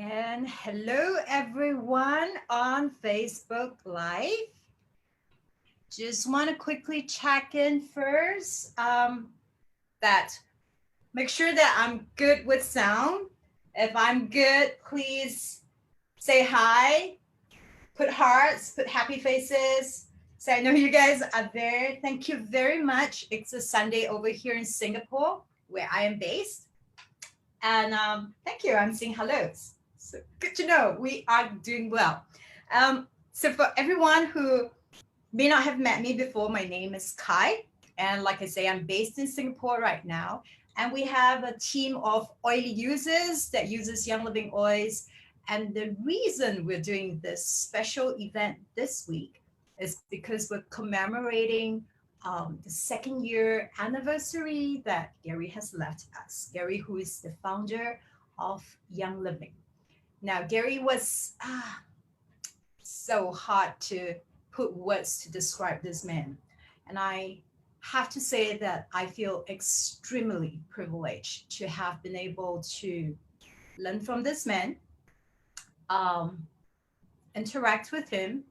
And hello, everyone on Facebook Live. Just want to quickly check in first. That make sure that I'm good with sound. If I'm good, please say hi, put hearts, put happy faces. So I know you guys are there. Thank you very much. It's a Sunday over here in Singapore, where I am based. And thank you. I'm saying hellos. So good to know we are doing well. So for everyone who may not have met me before, my name is Kai. And like I say, I'm based in Singapore right now. And we have a team of oily users that uses Young Living Oils. And the reason we're doing this special event this week is because we're commemorating the second year anniversary that Gary has left us. Gary, who is the founder of Young Living. Now, Gary was so hard to put words to describe this man. And I have to say that I feel extremely privileged to have been able to learn from this man, um, interact with him,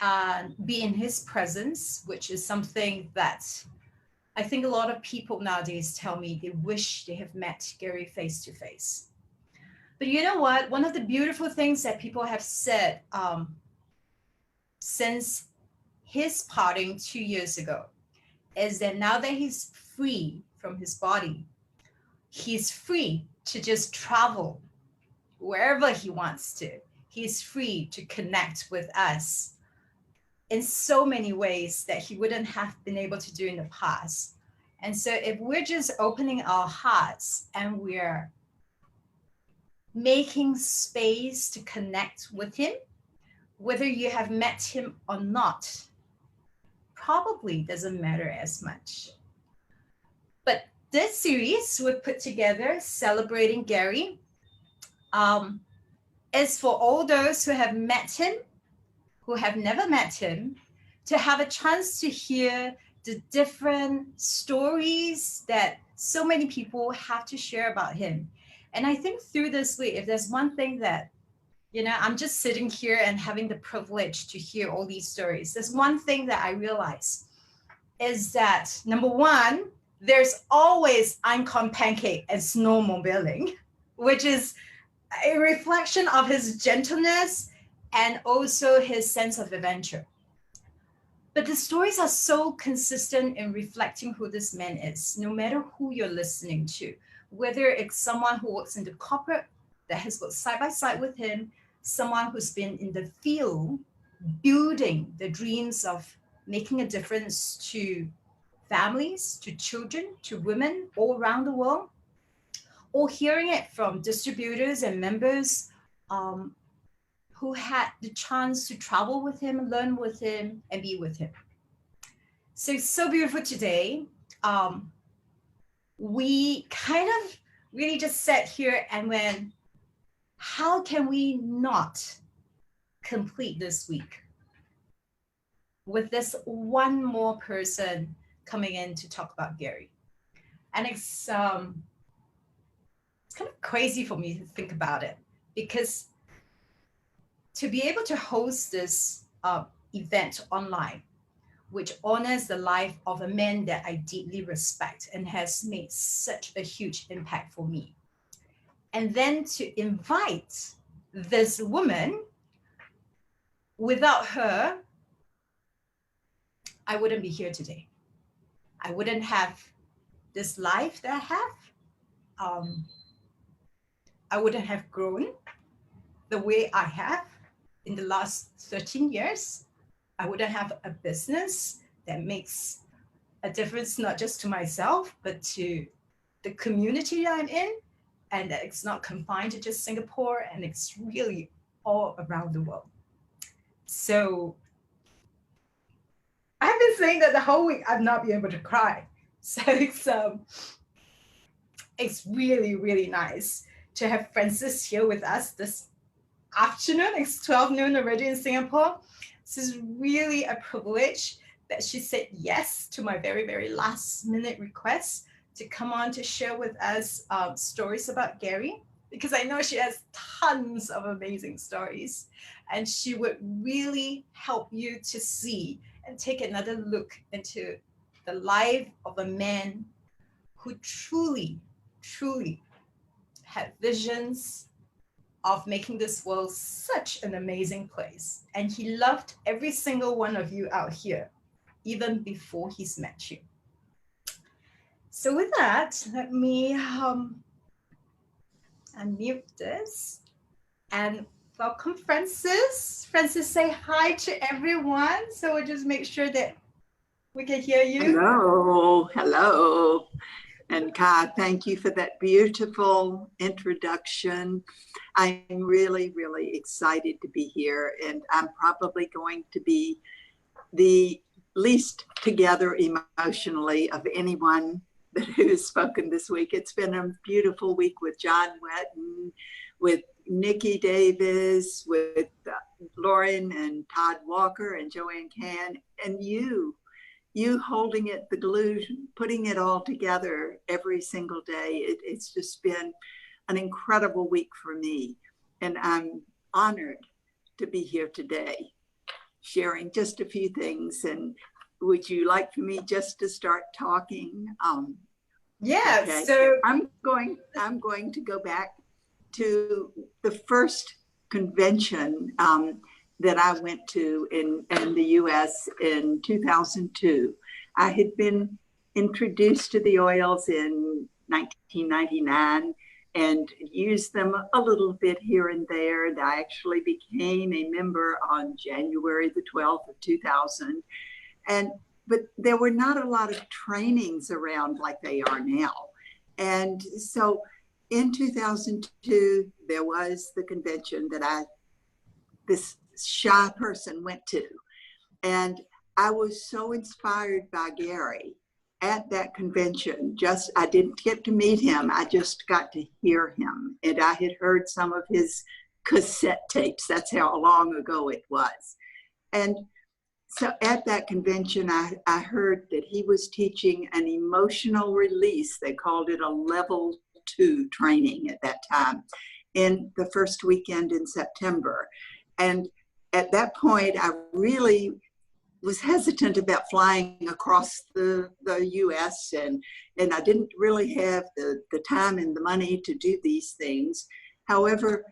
and be in his presence, which is something that I think a lot of people nowadays tell me they wish they have met Gary face to face. But you know what? One of the beautiful things that people have said since his parting 2 years ago is that now that he's free from his body, he's free to just travel wherever he wants to. He's free to connect with us in so many ways that he wouldn't have been able to do in the past. And so if we're just opening our hearts and we're making space to connect with him, whether you have met him or not, probably doesn't matter as much. But this series we put together celebrating Gary is for all those who have met him, who have never met him, to have a chance to hear the different stories that so many people have to share about him. And I think through this week, if there's one thing that, I'm just sitting here and having the privilege to hear all these stories. There's one thing that I realize is that number one, there's always Icon Pancake and snowmobiling, which is a reflection of his gentleness and also his sense of adventure. But the stories are so consistent in reflecting who this man is, no matter who you're listening to, whether it's someone who works in the corporate that has worked side by side with him, someone who's been in the field building the dreams of making a difference to families, to children, to women all around the world, or hearing it from distributors and members who had the chance to travel with him, learn with him, and be with him. So it's so beautiful today. We kind of really just sat here and went, how can we not complete this week with this one more person coming in to talk about Gary? And it's kind of crazy for me to think about it, because to be able to host this event online, which honors the life of a man that I deeply respect and has made such a huge impact for me. And then to invite this woman, without her, I wouldn't be here today. I wouldn't have this life that I have. I wouldn't have grown the way I have in the last 13 years. I wouldn't have a business that makes a difference, not just to myself, but to the community I'm in, and that it's not confined to just Singapore, and it's really all around the world. So I've been saying that the whole week I've not been able to cry. So it's really, really nice to have Frances here with us this afternoon. It's 12 noon already in Singapore. This is really a privilege that she said yes to my very, very last minute request to come on to share with us stories about Gary. because I know she has tons of amazing stories, and she would really help you to see and take another look into the life of a man who truly, truly had visions of making this world such an amazing place. And he loved every single one of you out here, even before he's met you. So, with that, let me unmute this and welcome Francis. Francis, say hi to everyone. So, we'll just make sure that we can hear you. Hello, hello. And Kai, thank you for that beautiful introduction. I'm really, really excited to be here, and I'm probably going to be the least together emotionally of anyone who has spoken this week. It's been a beautiful week with John Wetton, with Nikki Davis, with Lauren and Todd Walker and Joanne Can, and you holding it, the glue, putting it all together every single day. It's just been an incredible week for me. And I'm honored to be here today, sharing just a few things. And would you like for me just to start talking? Yeah, okay. So I'm going to go back to the first convention that I went to in the US in 2002. I had been introduced to the oils in 1999 and used them a little bit here and there. And I actually became a member on January the 12th of 2000. But there were not a lot of trainings around like they are now. And so in 2002, there was the convention that this shy person went to. And I was so inspired by Gary at that convention. I didn't get to meet him. I just got to hear him. And I had heard some of his cassette tapes. That's how long ago it was. And so at that convention, I heard that he was teaching an emotional release. They called it a level 2 training at that time in the first weekend in September. And at that point, I really was hesitant about flying across the US, and I didn't really have the time and the money to do these things. However,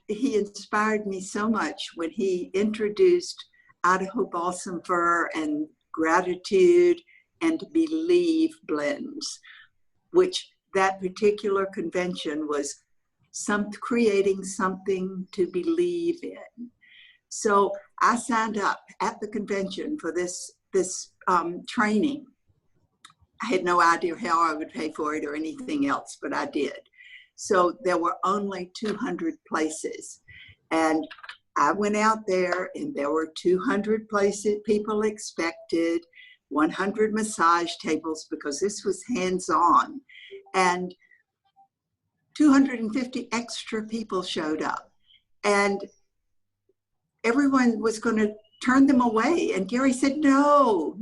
he inspired me so much when he introduced Idaho balsam fir and gratitude and believe blends, which that particular convention was creating something to believe in. So I signed up at the convention for this training. I had no idea how I would pay for it or anything else, but I did. So there were only 200 places. And I went out there and there were 200 places, people expected, 100 massage tables because this was hands-on. And 250 extra people showed up. And everyone was going to turn them away. And Gary said, no,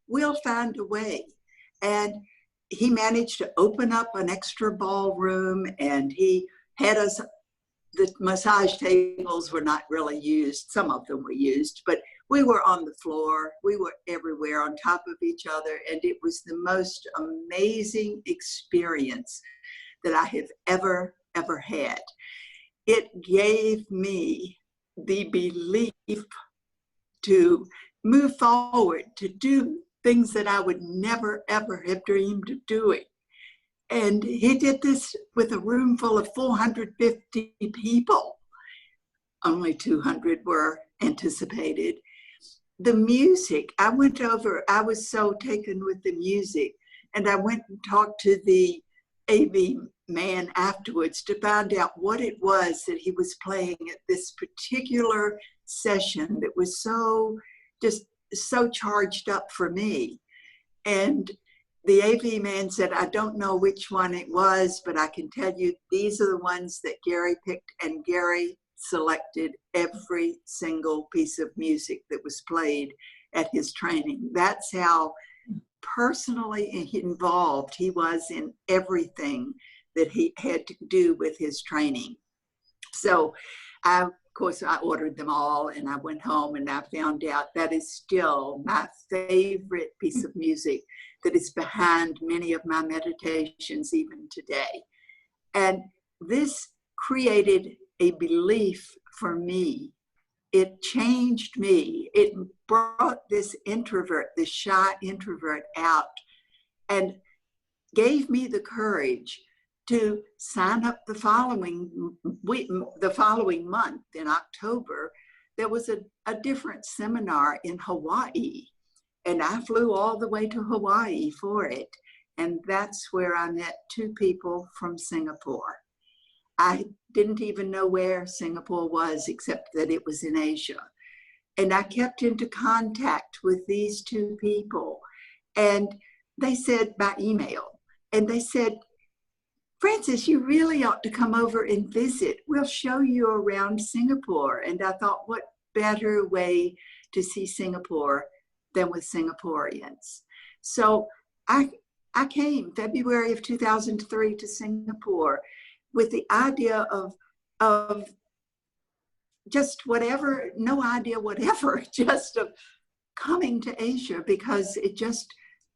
we'll find a way. And he managed to open up an extra ballroom, and he had us, the massage tables were not really used. Some of them were used, but we were on the floor. We were everywhere on top of each other. And it was the most amazing experience that I have ever had. It gave me the belief to move forward, to do things that I would never, ever have dreamed of doing. And he did this with a room full of 450 people. Only 200 were anticipated. The music, I was so taken with the music, and I went and talked to the AV man afterwards to find out what it was that he was playing at this particular session that was so charged up for me. And the AV man said, I don't know which one it was, but I can tell you these are the ones that Gary picked, and Gary selected every single piece of music that was played at his training. That's how personally involved he was in everything that he had to do with his training. So of course, I ordered them all and I went home and I found out that is still my favorite piece of music that is behind many of my meditations even today. And this created a belief for me. It changed me. It brought this introvert, this shy introvert out and gave me the courage to sign up the following month in October. There was a different seminar in Hawaii, and I flew all the way to Hawaii for it. And that's where I met two people from Singapore. I didn't even know where Singapore was, except that it was in Asia. And I kept into contact with these two people. And they said by email, and they said, Frances, you really ought to come over and visit. We'll show you around Singapore. And I thought, what better way to see Singapore than with Singaporeans? So I came February of 2003 to Singapore with the idea of just whatever, no idea whatever, just of coming to Asia because it just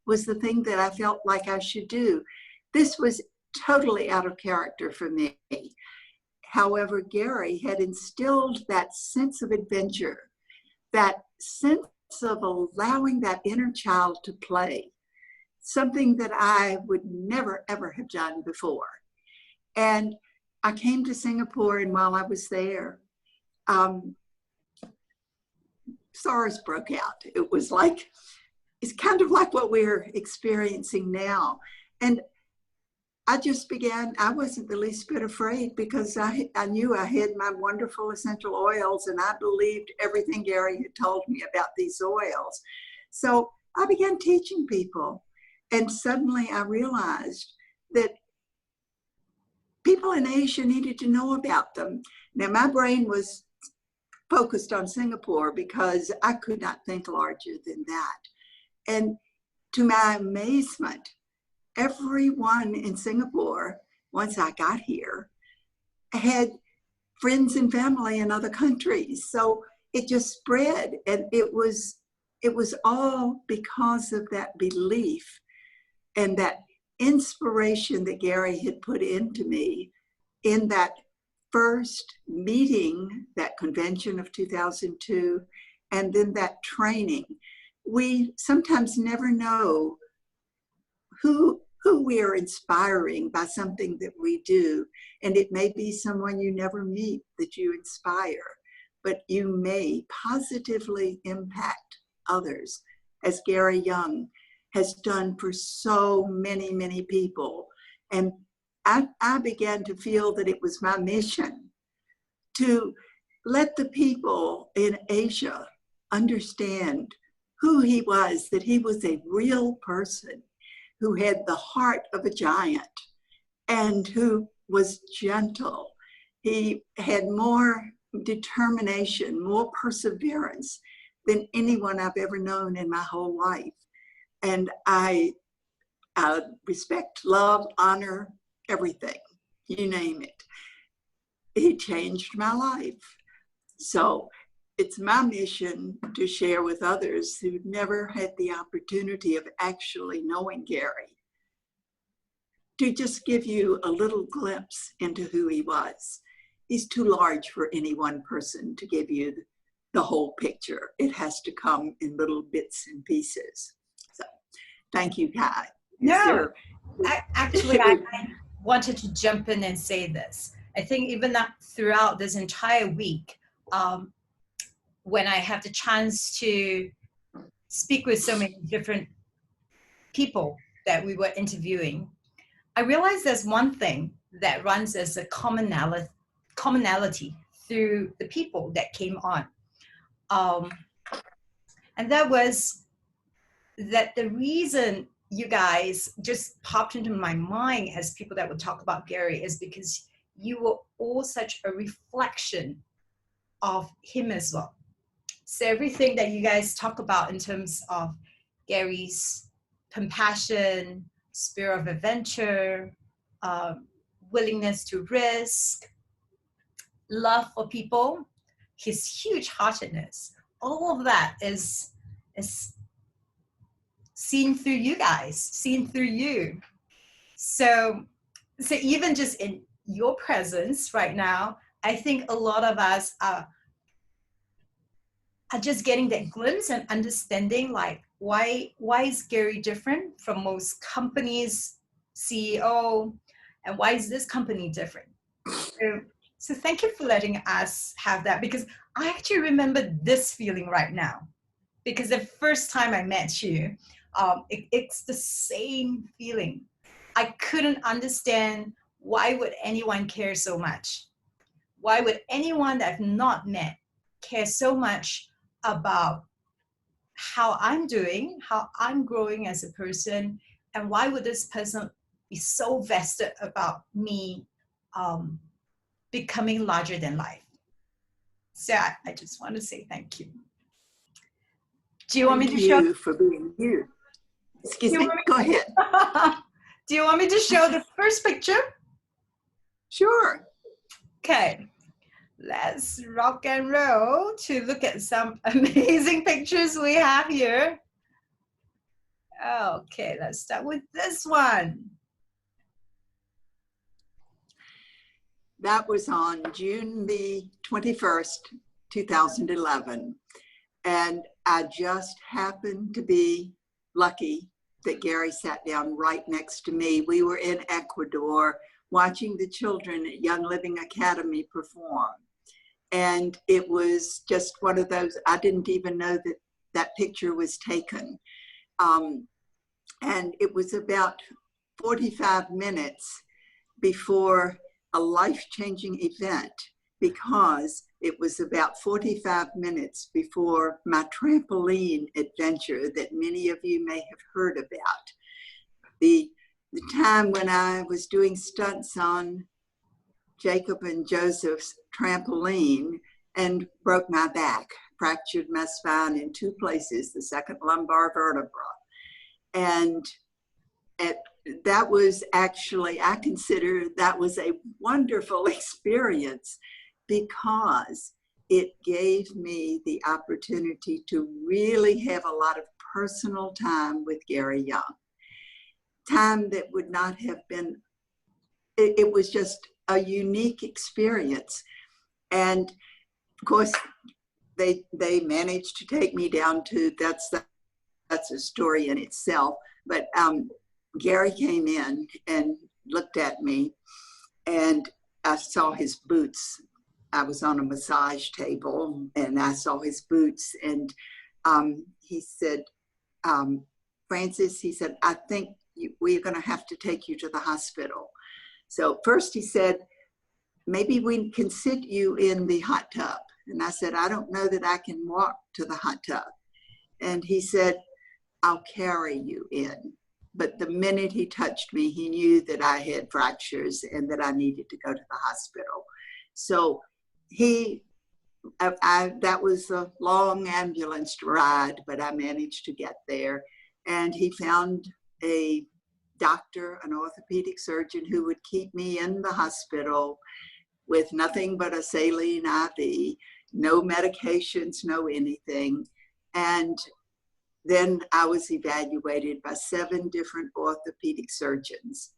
was the thing that I felt like I should do. This was totally out of character for me. However, Gary had instilled that sense of adventure, that sense of allowing that inner child to play, something that I would never, ever have done before. And I came to Singapore, and while I was there, SARS broke out. It was like, it's kind of like what we're experiencing now. And I just began, I wasn't the least bit afraid because I knew I had my wonderful essential oils and I believed everything Gary had told me about these oils. So I began teaching people. And suddenly I realized that people in Asia needed to know about them. Now my brain was focused on Singapore because I could not think larger than that. And to my amazement, everyone in Singapore, once I got here, had friends and family in other countries. So it just spread, and it was all because of that belief and that inspiration that Gary had put into me in that first meeting, that convention of 2002, and then that training. We sometimes never know who we are inspiring by something that we do. And it may be someone you never meet that you inspire, but you may positively impact others, as Gary Young has done for so many, many people. And I began to feel that it was my mission to let the people in Asia understand who he was, that he was a real person who had the heart of a giant and who was gentle. He had more determination, more perseverance than anyone I've ever known in my whole life. And I respect, love, honor, everything, you name it. He changed my life. So it's my mission to share with others who never had the opportunity of actually knowing Gary, to just give you a little glimpse into who he was. He's too large for any one person to give you the whole picture. It has to come in little bits and pieces. So thank you, Kai. No, I wanted to jump in and say this. I think even that throughout this entire week, when I have the chance to speak with so many different people that we were interviewing, I realized there's one thing that runs as a commonality through the people that came on. And that was that the reason you guys just popped into my mind as people that would talk about Gary is because you were all such a reflection of him as well. So everything that you guys talk about in terms of Gary's compassion, spirit of adventure, willingness to risk, love for people, his huge heartedness, all of that is seen through you guys, seen through you. So even just in your presence right now, I think a lot of us are just getting that glimpse and understanding, like, why is Gary different from most companies' CEO, and why is this company different? So thank you for letting us have that, because I actually remember this feeling right now, because the first time I met you, it's the same feeling. I couldn't understand, why would anyone care so much? Why would anyone that I've not met care so much about how I'm doing, how I'm growing as a person, and why would this person be so vested about me becoming larger than life? So I just want to say thank you. Do you want me to show? Thank you for being you. Excuse me, go ahead. Do you want me to show the first picture? Sure. Okay, let's rock and roll to look at some amazing pictures we have here. Okay, let's start with this one. That was on June the 21st, 2011. And I just happened to be lucky that Gary sat down right next to me. We were in Ecuador watching the children at Young Living Academy perform. And it was just one of those, I didn't even know that that picture was taken. And it was about 45 minutes before a life-changing event, because it was about 45 minutes before my trampoline adventure that many of you may have heard about. The time when I was doing stunts on Jacob and Joseph's trampoline and broke my back, fractured my spine in 2 places, the second lumbar vertebra. And that was actually, I consider that was a wonderful experience, because it gave me the opportunity to really have a lot of personal time with Gary Young. Time that would not have been, it was just a unique experience. And of course, they managed to take me down to, that's a story in itself, but Gary came in and looked at me, and I saw his boots. I was on a massage table and I saw his boots, and he said, Frances, he said, I think we're going to have to take you to the hospital. So first he said, maybe we can sit you in the hot tub. And I said, I don't know that I can walk to the hot tub. And he said, I'll carry you in. But the minute he touched me, he knew that I had fractures and that I needed to go to the hospital. So that was a long ambulance ride, but I managed to get there. And he found a doctor, an orthopedic surgeon, who would keep me in the hospital with nothing but a saline IV, no medications, no anything. And then I was evaluated by 7 different orthopedic surgeons.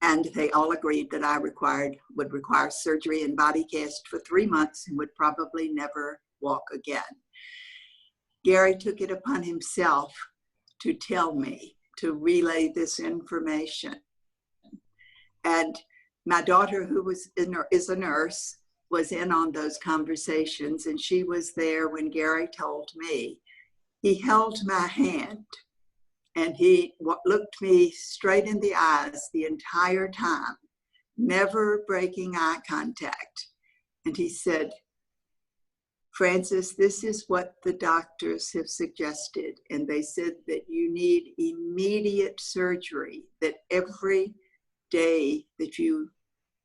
And they all agreed that I would require surgery and body cast for 3 months and would probably never walk again. Gary took it upon himself to tell me, to relay this information. And my daughter, who is a nurse, was in on those conversations, and she was there when Gary told me. He held my hand, and he looked me straight in the eyes the entire time, never breaking eye contact. And he said, Frances, this is what the doctors have suggested. And they said that you need immediate surgery, that every day that you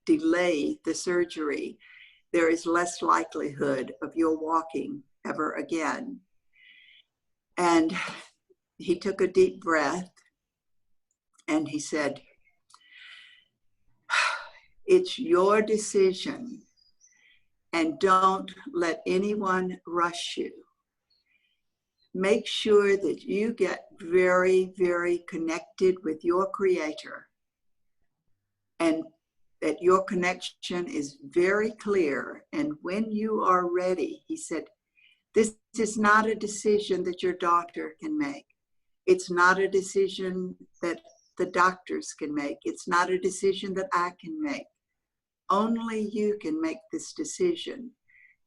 delay the surgery, there is less likelihood of your walking ever again. And he took a deep breath and he said, It's your decision, and don't let anyone rush you. Make sure that you get very, very connected with your Creator, and that your connection is very clear. And when you are ready, he said, this is not a decision that your doctor can make. It's not a decision that the doctors can make. It's not a decision that I can make. Only you can make this decision.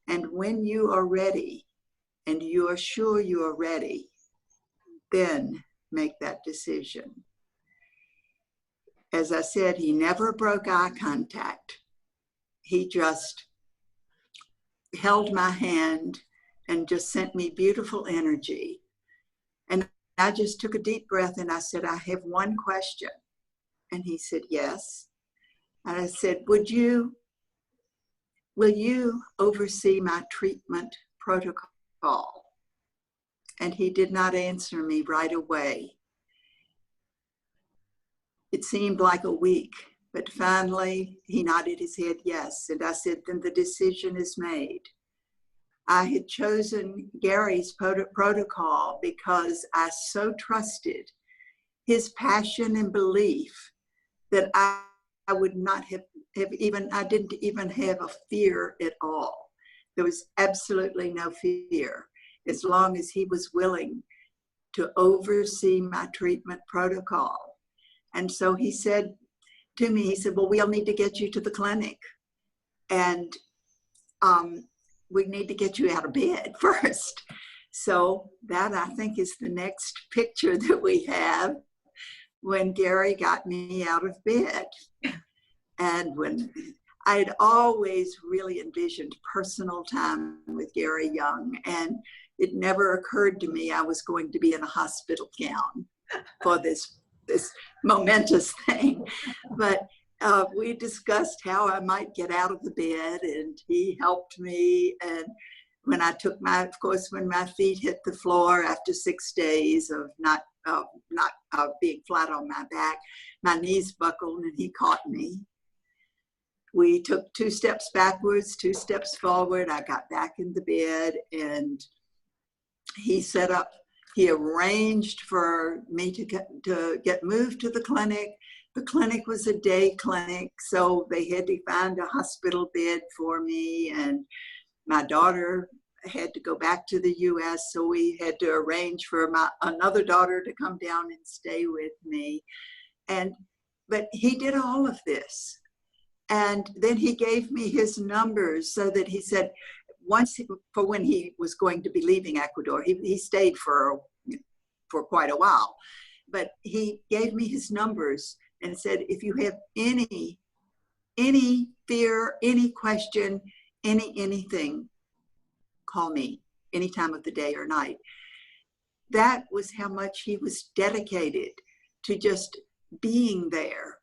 And when you are ready, and you are sure you are ready, then make that decision. As I said, he never broke eye contact. He just held my hand and just sent me beautiful energy. And I just took a deep breath and I said, I have one question. And he said, yes. And I said, will you oversee my treatment protocol? And he did not answer me right away. It seemed like a week, but finally he nodded his head yes. And I said, then the decision is made. I had chosen Gary's protocol because I so trusted his passion and belief that I would not have even, I didn't even have a fear at all. There was absolutely no fear, as long as he was willing to oversee my treatment protocol. And so he said to me, he said, well, we'll need to get you to the clinic. And we need to get you out of bed first. So that, I think, is the next picture that we have, when Gary got me out of bed. And when I had always really envisioned personal time with Gary Young, and it never occurred to me I was going to be in a hospital gown for this momentous thing. But we discussed how I might get out of the bed, and he helped me. And when I took of course, when my feet hit the floor after 6 days of not being flat on my back, my knees buckled and he caught me. We took 2 steps backwards, 2 steps forward. I got back in the bed, and he arranged for me to get moved to the clinic. The clinic was a day clinic, so they had to find a hospital bed for me, and my daughter had to go back to the US, so we had to arrange for another daughter to come down and stay with me. But he did all of this. And then he gave me his numbers, so that he said, for when he was going to be leaving Ecuador, he stayed for quite a while, but he gave me his numbers and said, if you have any fear, any question, anything, call me any time of the day or night. That was how much he was dedicated to just being there.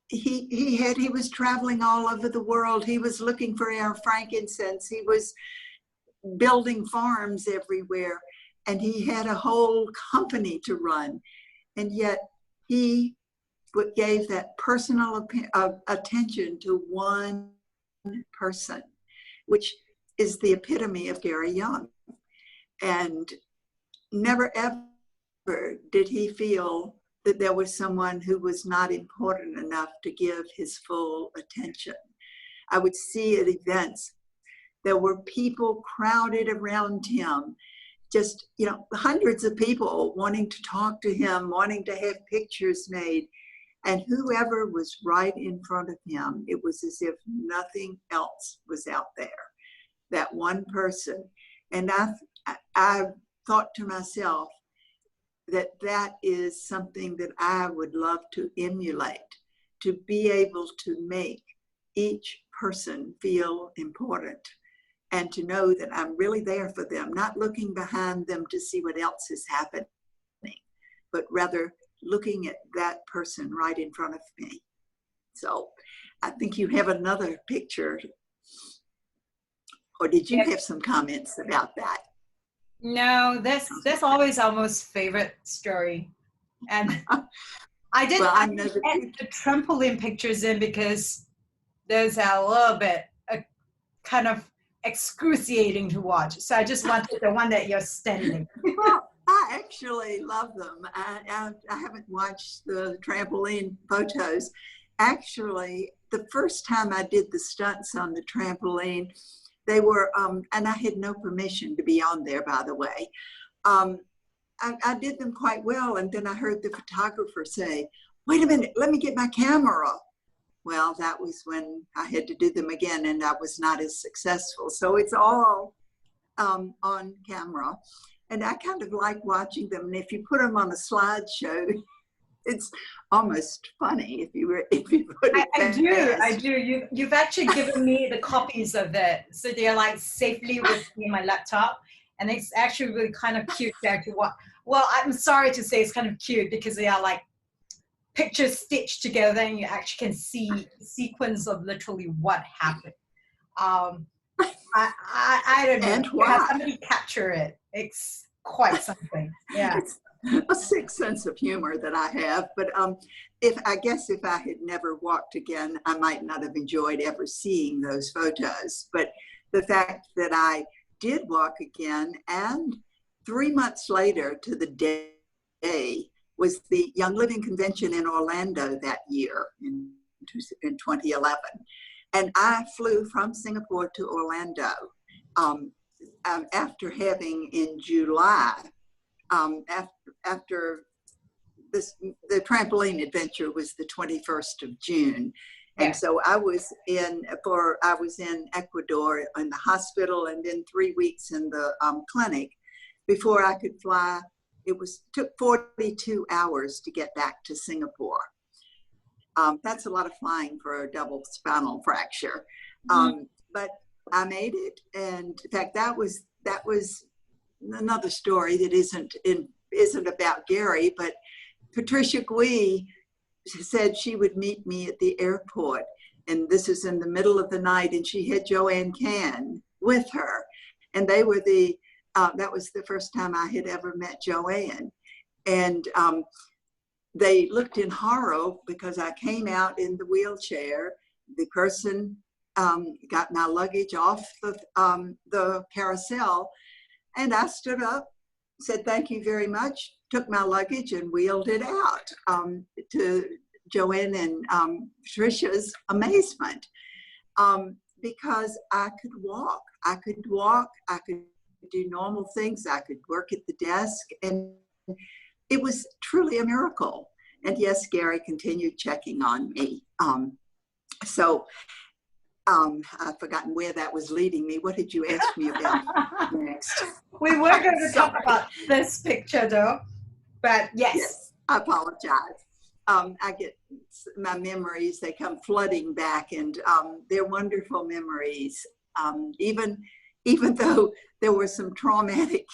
He was traveling all over the world. He was looking for our frankincense. He was building farms everywhere, and he had a whole company to run. And yet he gave that personal attention to one person, which is the epitome of Gary Young. And never ever did he feel that there was someone who was not important enough to give his full attention. I would see at events, there were people crowded around him, just, hundreds of people wanting to talk to him, wanting to have pictures made. And whoever was right in front of him, it was as if nothing else was out there, that one person. And I thought to myself that is something that I would love to emulate, to be able to make each person feel important, and to know that I'm really there for them, not looking behind them to see what else is happening, but rather looking at that person right in front of me. So I think you have another picture, or did you have some comments about that? No, that's always Almost favorite story. And Well, I I know did that add the trampoline pictures in because those are a little bit kind of excruciating to watch. So I just wanted the one that you're standing. well, I actually love them. I haven't watched the trampoline photos. Actually, the first time I did the stunts on the trampoline, they were, and I had no permission to be on there, by the way. Um, I did them quite well, and then I heard the photographer say, "Wait a minute, let me get my camera." Well, that was when I had to do them again, and I was not as successful. So it's all on camera. And I kind of like watching them. And if you put them on a slideshow, it's almost funny if you put it I fast. do. You've actually given me the copies of it, so they're like safely with me in my laptop, and it's actually really kind of cute to actually watch. Well, I'm sorry to say it's kind of cute because they are like pictures stitched together, and you actually can see the sequence of literally what happened. Um, I don't know. And You have why? somebody capture it. It's quite something. Yeah. It's a sick sense of humor that I have. But if I guess if I had never walked again, I might not have enjoyed ever seeing those photos. But the fact that I did walk again, and 3 months later to the day was the Young Living Convention in Orlando that year in 2011. And I flew from Singapore to Orlando after having in July, after this, the trampoline adventure was the 21st of June. And Yeah. so I was in Ecuador in the hospital, and then 3 weeks in the clinic before I could fly. It took 42 hours to get back to Singapore. That's a lot of flying for a double spinal fracture. But I made it. And in fact, that was another story that isn't about Gary, but Patricia Gui said she would meet me at the airport. And this is in the middle of the night, and she had Joanne Can with her. And they were that was the first time I had ever met Joanne. And they looked in horror because I came out in the wheelchair. The person got my luggage off the carousel, and I stood up, said thank you very much, took my luggage and wheeled it out to Joanne and Patricia's amazement, because I could walk. I could do normal things. I could work at the desk, and it was truly a miracle. And yes, Gary continued checking on me. I've forgotten where that was leading me. What did you ask me about next? We were going to talk about this picture though, but yes. I apologize. I get my memories, they come flooding back, and they're wonderful memories. Even though there were some traumatic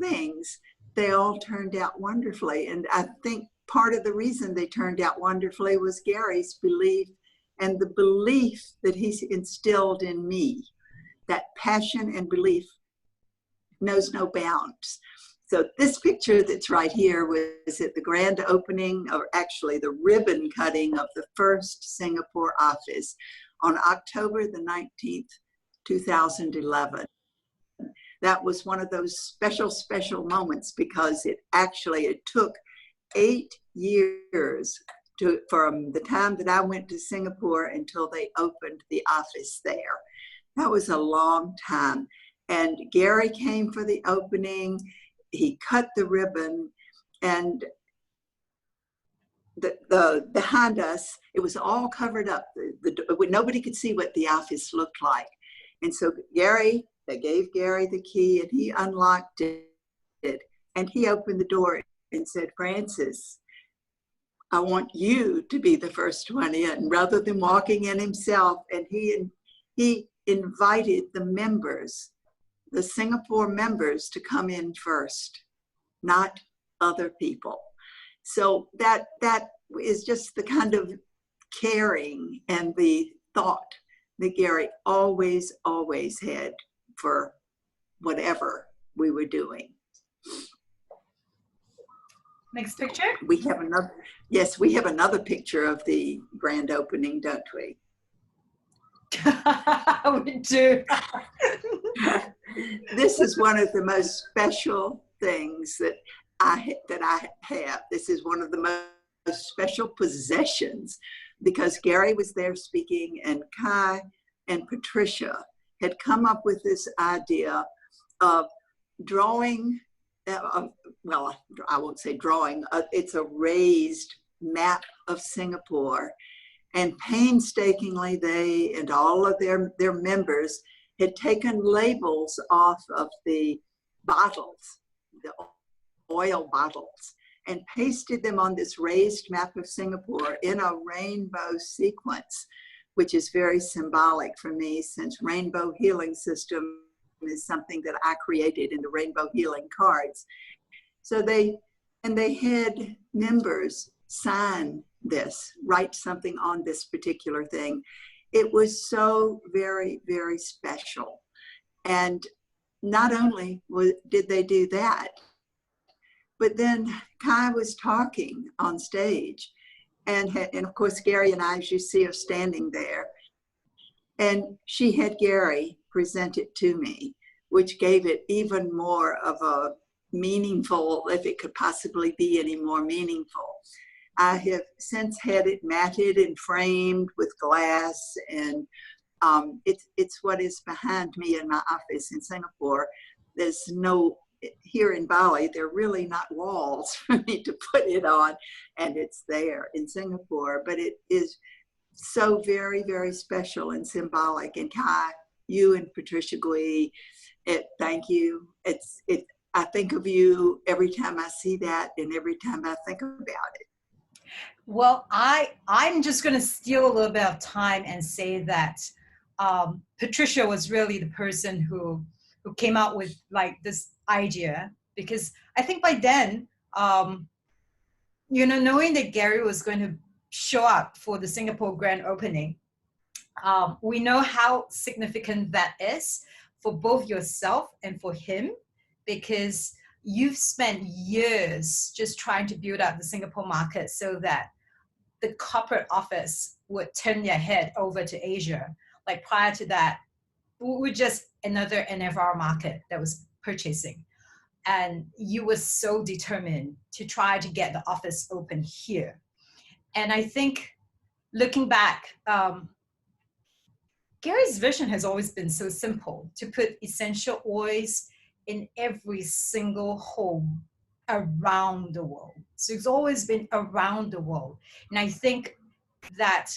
things, they all turned out wonderfully. And I think part of the reason they turned out wonderfully was Gary's belief, and the belief that he's instilled in me. That passion and belief knows no bounds. So this picture that's right here was at the grand opening, or actually the ribbon cutting of the first Singapore office on October the 19th, 2011. That was one of those special moments because it took 8 years from the time that I went to Singapore until they opened the office there. That was a long time. And Gary came for the opening. He cut the ribbon, and the behind us, it was all covered up. Nobody could see what the office looked like. And so they gave Gary the key, and he unlocked it, and he opened the door and said, "Frances, I want you to be the first one in," rather than walking in himself. And he invited the members, the Singapore members, to come in first, not other people. So that is just the kind of caring and the thought that Gary always had for whatever we were doing. Next picture. We have Yes, we have another picture of the grand opening, don't we? We do. This is one of the most special things that I have. This is one of the most special possessions because Gary was there speaking, and Kai and Patricia had come up with this idea of drawing. Well, I won't say drawing. It's a raised map of Singapore, and painstakingly they and all of their members had taken labels off of the bottles, the oil bottles, and pasted them on this raised map of Singapore in a rainbow sequence, which is very symbolic for me, since rainbow healing system is something that I created in the rainbow healing cards. So they had members sign this, write something on this particular thing. It was so very, very special. And not only did they do that, but then Kai was talking on stage, and of course Gary and I, as you see, are standing there. And she had Gary present it to me, which gave it even more of a meaningful, if it could possibly be any more meaningful. I have since had it matted and framed with glass, and it's what is behind me in my office in Singapore. There's no, here in Bali, there are really not walls for me to put it on, and it's there in Singapore. But it is so very, very special and symbolic. And Kai, you and Patricia Gui, thank you. I think of you every time I see that, and every time I think about it. Well, I'm just going to steal a little bit of time and say that Patricia was really the person who came out with like this idea, because I think by then, knowing that Gary was going to show up for the Singapore grand opening, we know how significant that is for both yourself and for him, because you've spent years just trying to build up the Singapore market so that the corporate office would turn their head over to Asia. Like prior to that, we were just another NFR market that was purchasing. And you were so determined to try to get the office open here. And I think looking back, Gary's vision has always been so simple: to put essential oils in every single home around the world. So it's always been around the world. And I think that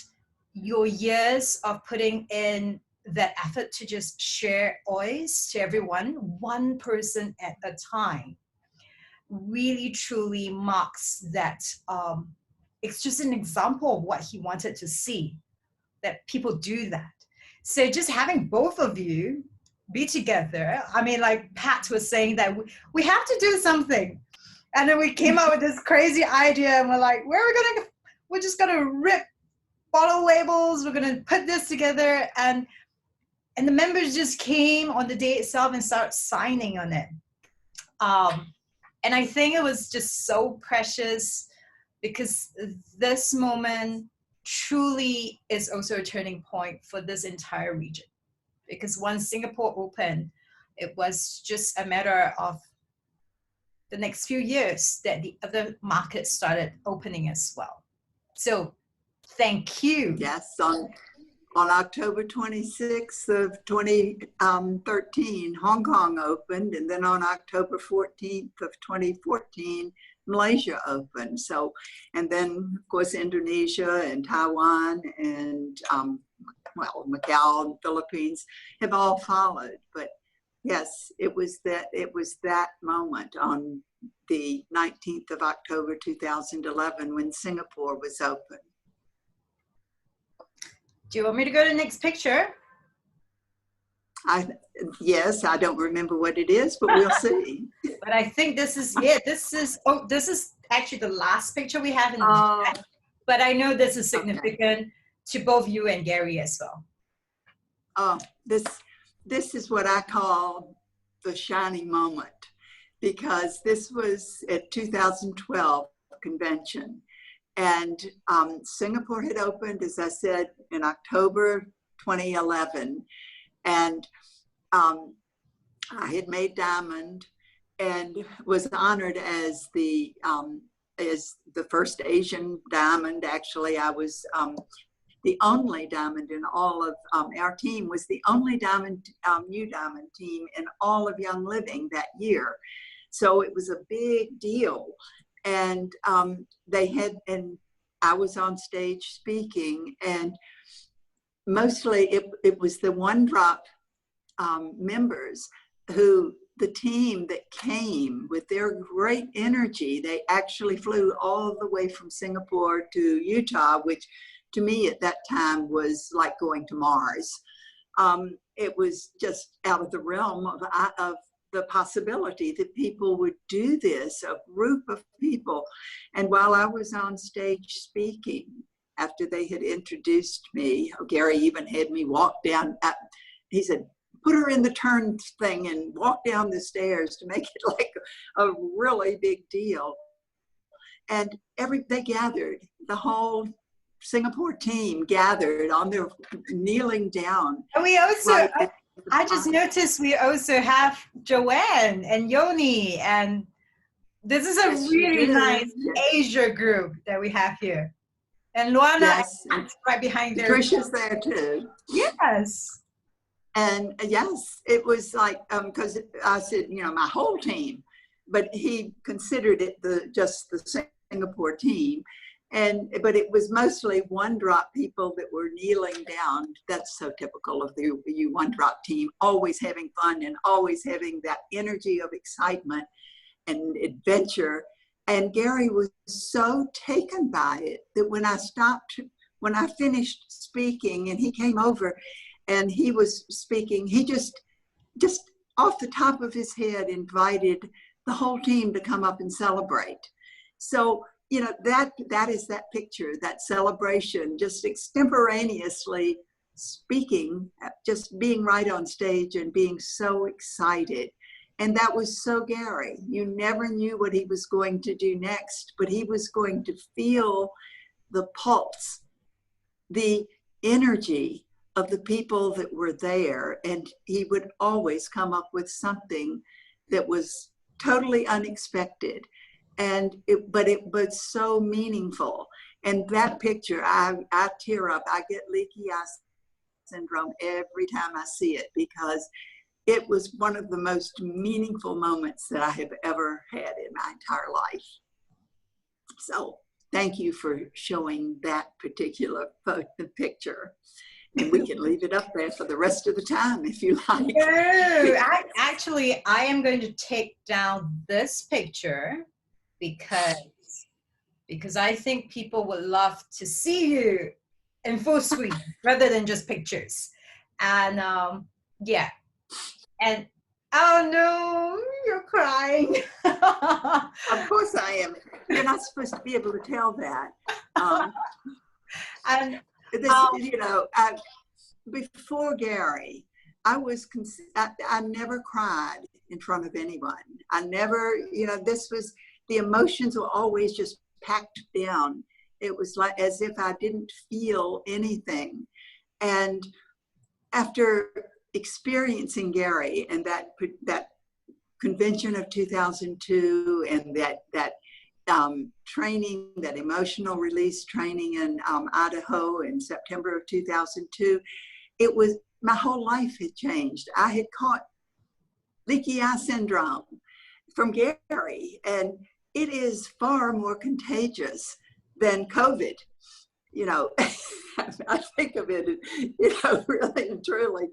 your years of putting in that effort to just share oils to everyone, one person at a time, really truly marks that. It's just an example of what he wanted to see, that people do that. So just having both of you be together, I mean, like Pat was saying that we have to do something. And then we came up with this crazy idea, and we're like, we're just gonna rip bottle labels, we're gonna put this together, and the members just came on the day itself and started signing on it. And I think it was just so precious, because this moment truly is also a turning point for this entire region. Because once Singapore opened, it was just a matter of the next few years that the other markets started opening as well. So thank you. Yes, on October 26th of 2013, Hong Kong opened, and then on October 14th of 2014, Malaysia opened. So, and then of course Indonesia and Taiwan and Macau and Philippines have all followed. But yes, it was that moment on the 19th of October 2011 when Singapore was open. Do you want me to go to the next picture? Yes, I don't remember what it is, but we'll see. But I think this is actually the last picture we have in the chat. But I know this is significant to both you and Gary as well. This is what I call the shining moment, because this was at 2012 convention, And Singapore had opened, as I said, in October 2011. And I had made diamond and was honored as the first Asian diamond. Actually, I was the only diamond in all of our team was the only diamond, new diamond team in all of Young Living that year. So it was a big deal. And and I was on stage speaking, and mostly it was the One Drop members who, the team that came with their great energy. They actually flew all the way from Singapore to Utah, which to me at that time was like going to Mars. It was just out of the realm of the possibility that people would do this, a group of people. And while I was on stage speaking, after they had introduced me, Gary even had me walk down, he said, put her in the turn thing and walk down the stairs to make it like a really big deal. And they gathered, the whole Singapore team gathered on their kneeling down. And we also, right I just noticed we also have Joanne and Yoni, and this is a really nice Asia group that we have here. And Luana is right behind there. Trisha's there too. Yes. And yes, it was like, because I said, you know, my whole team, but he considered it just the Singapore team. But it was mostly One Drop people that were kneeling down. That's so typical of the One Drop team, always having fun and always having that energy of excitement and adventure. And Gary was so taken by it that when I finished speaking and he came over and he was speaking, he just off the top of his head invited the whole team to come up and celebrate. So, you know, that is that picture, that celebration, just extemporaneously speaking, just being right on stage and being so excited. And that was so Gary. You never knew what he was going to do next, but he was going to feel the pulse, the energy of the people that were there. And he would always come up with something that was totally unexpected. But it was so meaningful. And that picture, I tear up. I get leaky eye syndrome every time I see it, because it was one of the most meaningful moments that I have ever had in my entire life. So thank you for showing that particular picture. And we can leave it up there for the rest of the time if you like. No, actually, I am going to take down this picture because I think people would love to see you in full screen rather than just pictures. And yeah. And oh no, you're crying. Of course I am. You're not supposed to be able to tell that. And this, you know, before Gary, I never cried in front of anyone. I never, you know, the emotions were always just packed down. It was like as if I didn't feel anything. And after experiencing Gary and that convention of 2002 and that training, that emotional release training in Idaho in September of 2002, my whole life had changed. I had caught leaky eye syndrome from Gary, and it is far more contagious than COVID. You know, I think of it, you know, really and truly,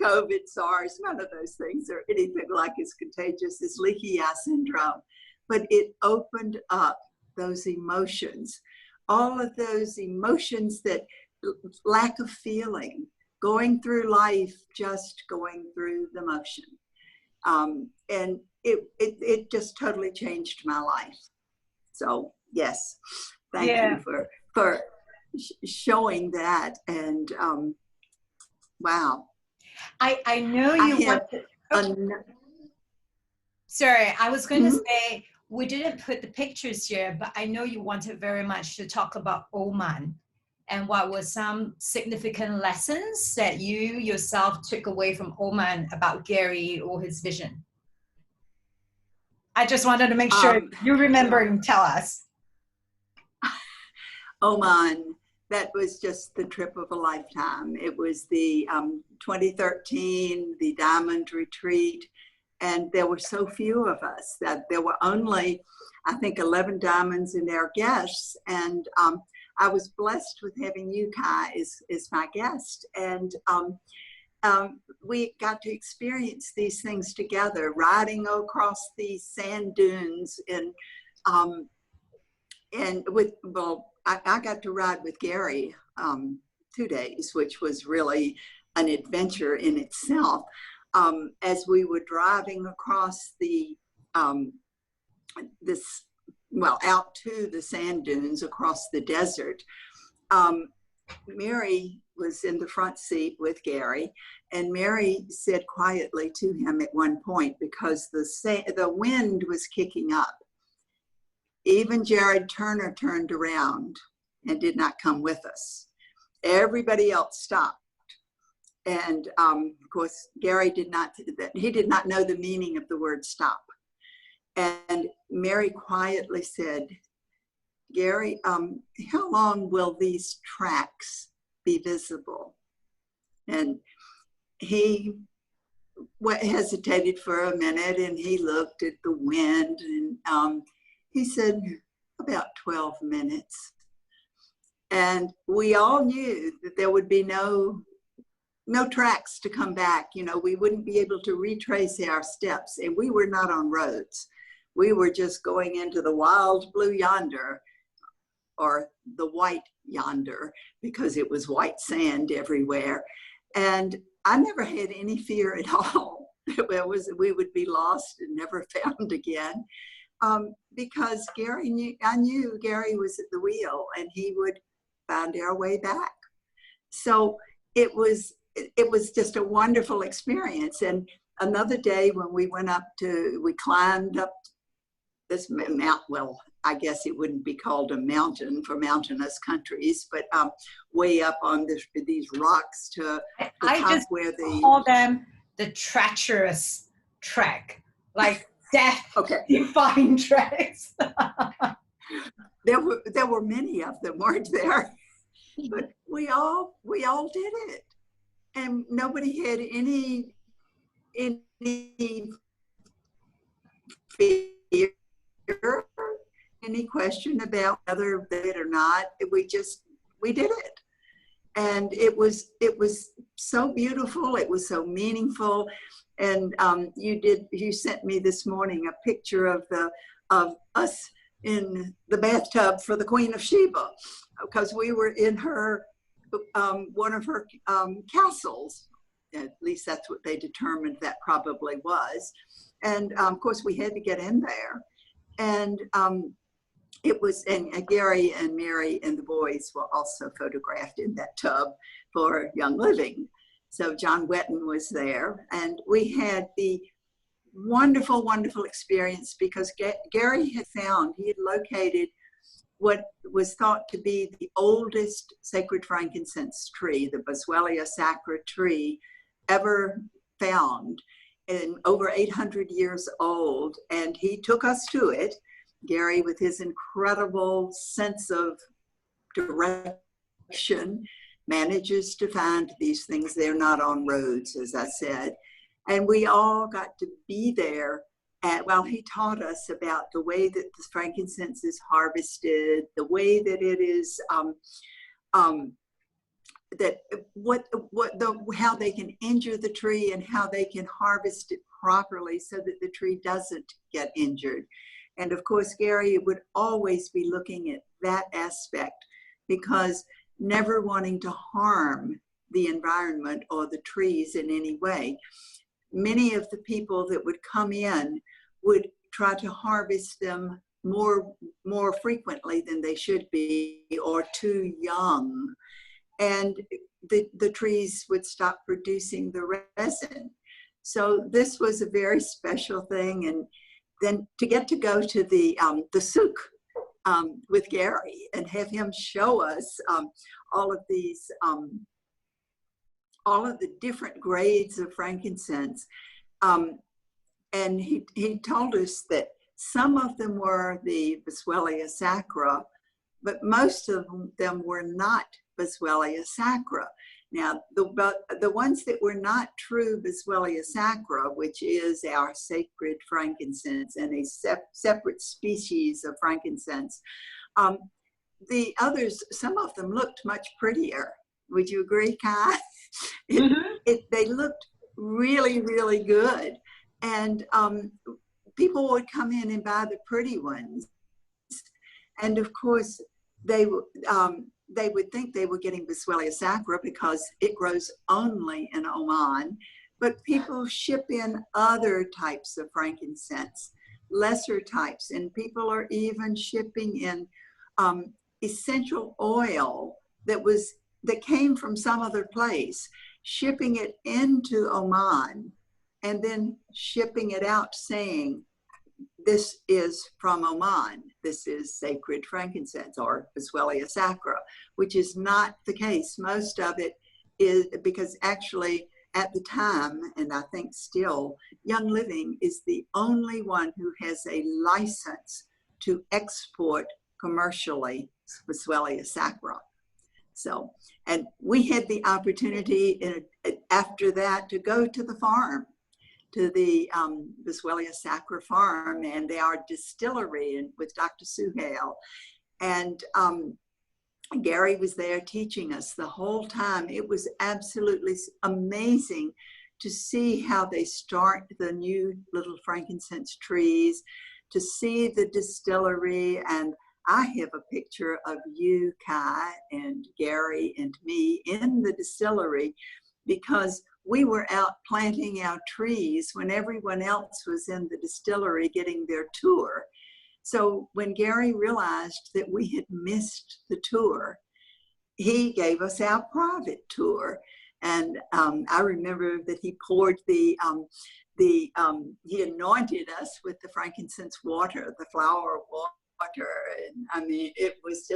COVID, SARS, none of those things are anything like as contagious as leaky eye syndrome. But it opened up those emotions, all of those emotions, that lack of feeling, going through life, just going through the motion. And it just totally changed my life. So yes, thank you for showing that. And wow. I know you want to. Sorry, I was going to say, we didn't put the pictures here, but I know you wanted very much to talk about Oman and what were some significant lessons that you yourself took away from Oman about Gary or his vision. I just wanted to make sure you remember and tell us. Oman, that was just the trip of a lifetime. It was the 2013, the Diamond Retreat, and there were so few of us that there were only, I think, 11 diamonds in our guests, and I was blessed with having you, Kai, as my guest, and we got to experience these things together, riding across these sand dunes, and with, well, I got to ride with Gary 2 days, which was really an adventure in itself. As we were driving across the out to the sand dunes across the desert, Mary was in the front seat with Gary, and Mary said quietly to him at one point, because the wind was kicking up. Even Jared Turner turned around and did not come with us. Everybody else stopped. And of course, Gary did not know the meaning of the word stop. And Mary quietly said, Gary, how long will these tracks be visible? And he hesitated for a minute, and he looked at the wind, and he said, about 12 minutes. And we all knew that there would be no tracks to come back. You know, we wouldn't be able to retrace our steps, and we were not on roads. We were just going into the wild blue yonder, or the white yonder, because it was white sand everywhere. And I never had any fear at all. We would be lost and never found again. Because I knew Gary was at the wheel, and he would find our way back. So it was just a wonderful experience. And another day when we climbed up this mountain, well, I guess it wouldn't be called a mountain for mountainous countries, but way up on these rocks to the top where they call them the treacherous trek, like death-defying treks. There were many of them, weren't there? But we all did it, and nobody had any fear, any question about whether they did or not. We did it, and it was so beautiful. It was so meaningful. And you sent me this morning a picture of us in the bathtub for the Queen of Sheba, because we were in her one of her castles. At least that's what they determined that probably was. And of course we had to get in there. And and Gary and Mary and the boys were also photographed in that tub for Young Living. So John Wetton was there, and we had the wonderful, wonderful experience, because Gary had located what was thought to be the oldest sacred frankincense tree, the Boswellia sacra tree, ever found, and over 800 years old. And he took us to it, Gary, with his incredible sense of direction, manages to find these things. They're not on roads, as I said. And we all got to be there while he taught us about the way that the frankincense is harvested, the way that it is, how they can injure the tree and how they can harvest it properly so that the tree doesn't get injured. And of course, Gary would always be looking at that aspect, because never wanting to harm the environment or the trees in any way. Many of the people that would come in would try to harvest them more frequently than they should be, or too young. And the trees would stop producing the resin. So this was a very special thing. And then to get to go to the souk with Gary and have him show us all of these, all of the different grades of frankincense. And he told us that some of them were the Boswellia sacra, but most of them were not Boswellia sacra. Now, the ones that were not true Boswellia sacra, which is our sacred frankincense and a separate species of frankincense, the others, some of them looked much prettier. Would you agree, Kai? They looked really, really good. And people would come in and buy the pretty ones. And of course, they would think they were getting Boswellia sacra because it grows only in Oman. But people ship in other types of frankincense, lesser types. And people are even shipping in essential oil that came from some other place, shipping it into Oman, and then shipping it out saying, this is from Oman. This is sacred frankincense or Boswellia sacra, which is not the case. Most of it is because actually at the time, and I think still, Young Living is the only one who has a license to export commercially Boswellia sacra. So, and we had the opportunity after that to go to the farm, to the Boswellia sacra farm and our distillery with Dr. Suhail. And Gary was there teaching us the whole time. It was absolutely amazing to see how they start the new little frankincense trees, to see the distillery. And I have a picture of you, Kai, and Gary and me in the distillery because we were out planting our trees when everyone else was in the distillery getting their tour. So when Gary realized that we had missed the tour, he gave us our private tour. And I remember that he poured he anointed us with the frankincense water, the flower water. And I mean, it was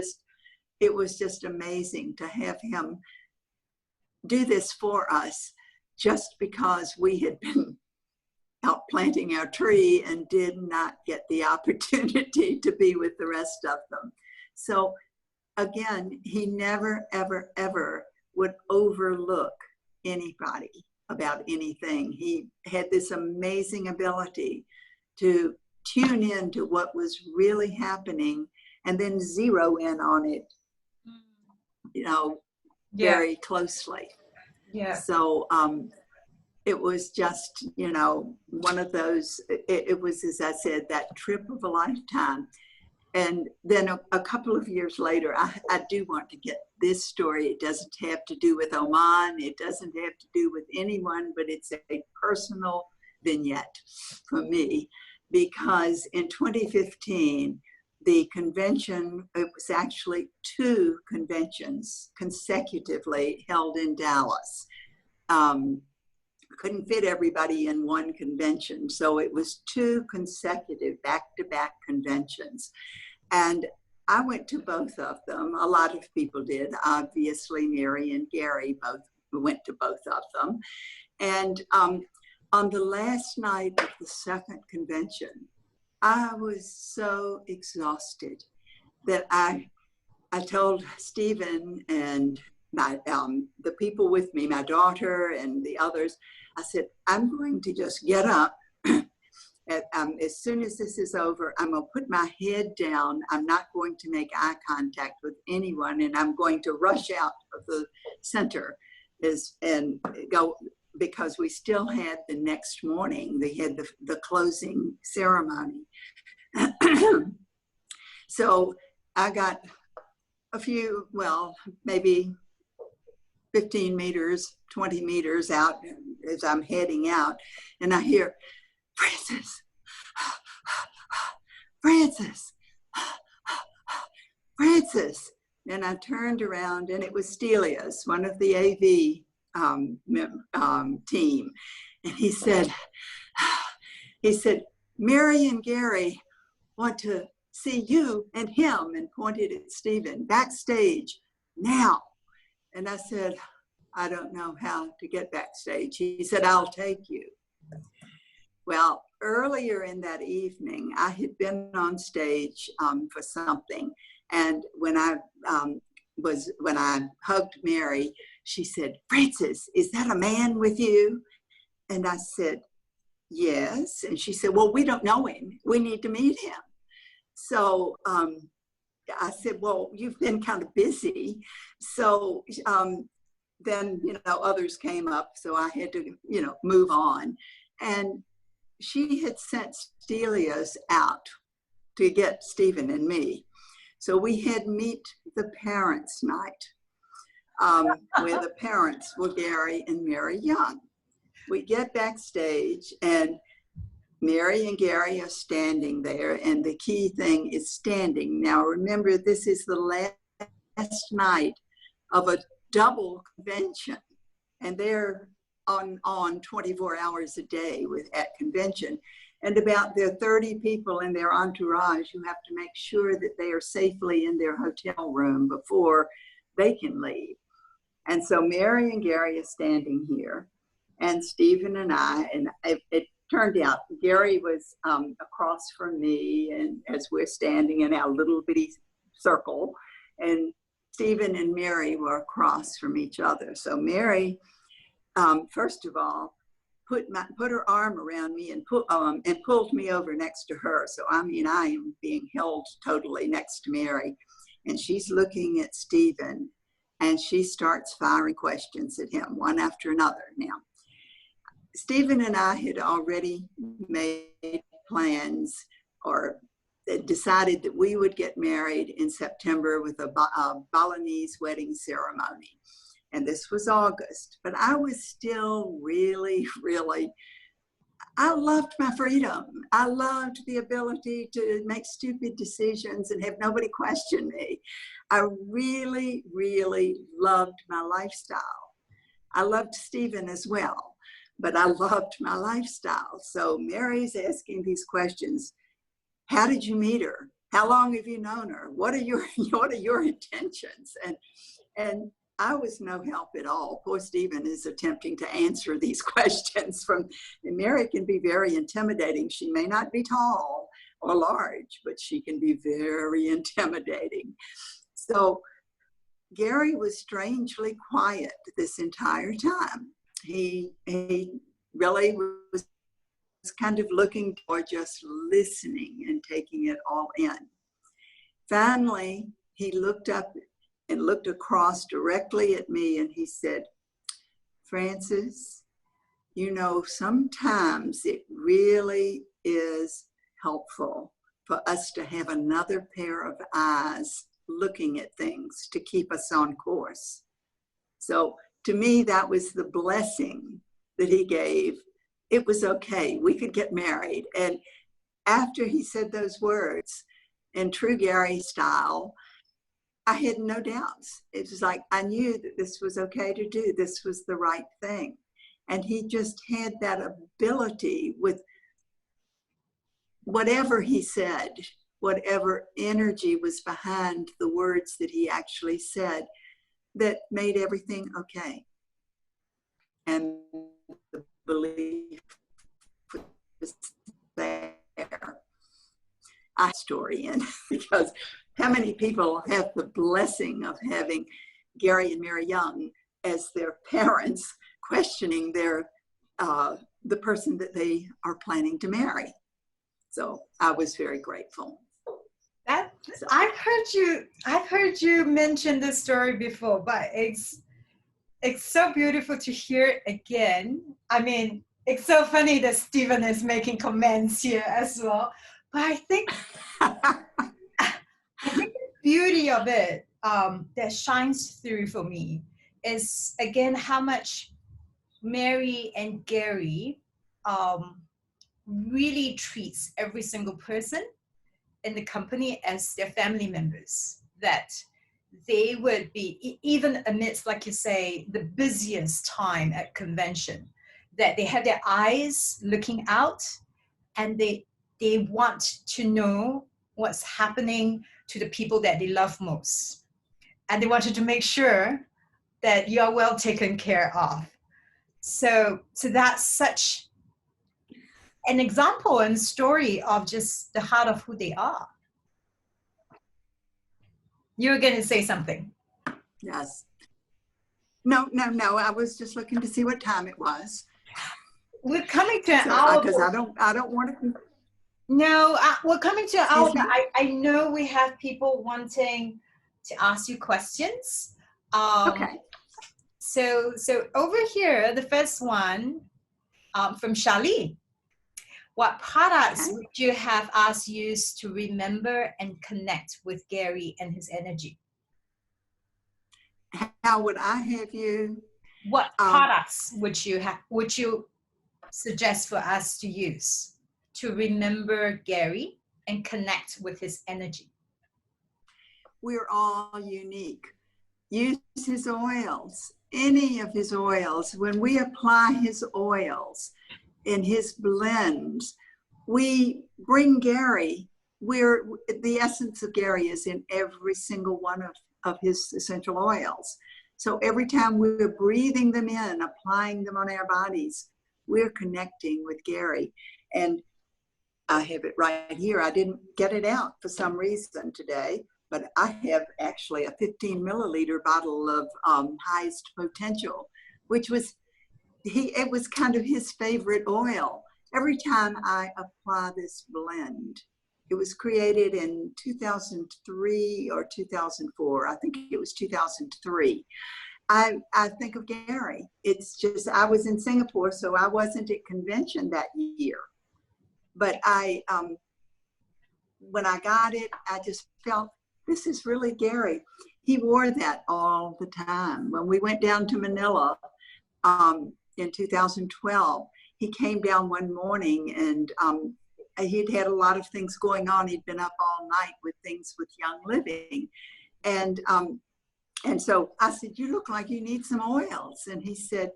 just amazing to have him do this for us, just because we had been out planting our tree and did not get the opportunity to be with the rest of them. So again, he never, ever, ever would overlook anybody about anything. He had this amazing ability to tune in to what was really happening and then zero in on it, very closely. Yeah. So it was just, one of those, it was, as I said, that trip of a lifetime. And then a couple of years later, I do want to get this story. It doesn't have to do with Oman. It doesn't have to do with anyone, but it's a personal vignette for me, because in 2015, the convention, it was actually 2 conventions consecutively held in Dallas. Couldn't fit everybody in one convention. So it was 2 consecutive back-to-back conventions. And I went to both of them. A lot of people did. Obviously, Mary and Gary both went to both of them. And on the last night of the second convention, I was so exhausted that I told Stephen and the people with me, my daughter and the others, I said, I'm going to just get up. As soon as this is over, I'm going to put my head down. I'm not going to make eye contact with anyone, and I'm going to rush out of the center and go, because we still had the next morning. They had the closing ceremony. So I got a few, maybe 15 meters, 20 meters out as I'm heading out, and I hear, Francis, Francis, Francis. And I turned around, and it was Stelios, one of the AV team. And he said, Mary and Gary want to see you and him, and pointed at Stephen, backstage now. And I said, I don't know how to get backstage. He said, I'll take you. Well, earlier in that evening, I had been on stage for something. And when I hugged Mary, she said, Frances, is that a man with you? And I said, yes. And she said, well, we don't know him. We need to meet him. So I said, well, you've been kind of busy. So then, others came up. So I had to, move on. And she had sent Stelia's out to get Stephen and me. So we had meet the parents' night, where the parents were Gary and Mary Young. We get backstage and Mary and Gary are standing there, and the key thing is standing. Now remember, this is the last night of a double convention, and they're on 24 hours a day at convention. And about their 30 people in their entourage who have to make sure that they are safely in their hotel room before they can leave. And so Mary and Gary are standing here, and Stephen and I, and it turned out Gary was across from me, and as we're standing in our little bitty circle, and Stephen and Mary were across from each other. So Mary, first of all, put her arm around me and pulled me over next to her. So I am being held totally next to Mary, and she's looking at Stephen, and she starts firing questions at him, one after another. Now, Stephen and I had already made plans, or decided that we would get married in September with a Balinese wedding ceremony. And this was August, but I was still really, I loved my freedom. I loved the ability to make stupid decisions and have nobody question me. I really, loved my lifestyle. I loved Stephen as well, but I loved my lifestyle. So Mary's asking these questions. How did you meet her? How long have you known her? What are your intentions? And I was no help at all. Poor Stephen is attempting to answer these questions and Mary can be very intimidating. She may not be tall or large, but she can be very intimidating. So Gary was strangely quiet this entire time. He really was kind of looking or just listening and taking it all in. Finally, he looked up and looked across directly at me, and he said, Frances, sometimes it really is helpful for us to have another pair of eyes looking at things to keep us on course. So to me, that was the blessing that he gave. It was okay. We could get married. And after he said those words, in true Gary style, I had no doubts. It was like, I knew that this was okay to do. This was the right thing. And he just had that ability with whatever he said, whatever energy was behind the words that he actually said, that made everything okay. And the belief was there. I story in because how many people have the blessing of having Gary and Mary Young as their parents, questioning the person that they are planning to marry? So I was very grateful. I've heard you mention this story before, but it's so beautiful to hear it again. It's so funny that Stephen is making comments here as well. But I think the beauty of it that shines through for me is, again, how much Mary and Gary really treats every single person in the company as their family members, that they would be, even amidst, like you say, the busiest time at convention, that they have their eyes looking out, and they they want to know what's happening to the people that they love most. And they wanted to make sure that you're well taken care of. So that's such an example and story of just the heart of who they are. You were going to say something. Yes. No. I was just looking to see what time it was. We're coming to an hour. Because I don't want to. No, we're coming to an hour. But I know we have people wanting to ask you questions. Okay. So over here, the first one from Charlene. What products would you have us use to remember and connect with Gary and his energy? How would I have you? What products would you suggest for us to use to remember Gary and connect with his energy? We're all unique. Use his oils, any of his oils. When we apply his oils in his blends, we bring Gary. The essence of Gary is in every single one of his essential oils. So every time we're breathing them in, applying them on our bodies, we're connecting with Gary. And I have it right here. I didn't get it out for some reason today, but I have actually a 15 milliliter bottle of highest potential, which was, it was kind of his favorite oil. Every time I apply this blend, it was created in 2003 or 2004. I think it was 2003. I think of Gary. It's just, I was in Singapore, so I wasn't at convention that year. But when I got it, I just felt, this is really Gary. He wore that all the time. When we went down to Manila in 2012, he came down one morning and he'd had a lot of things going on. He'd been up all night with things with Young Living. And so I said, you look like you need some oils. And he said,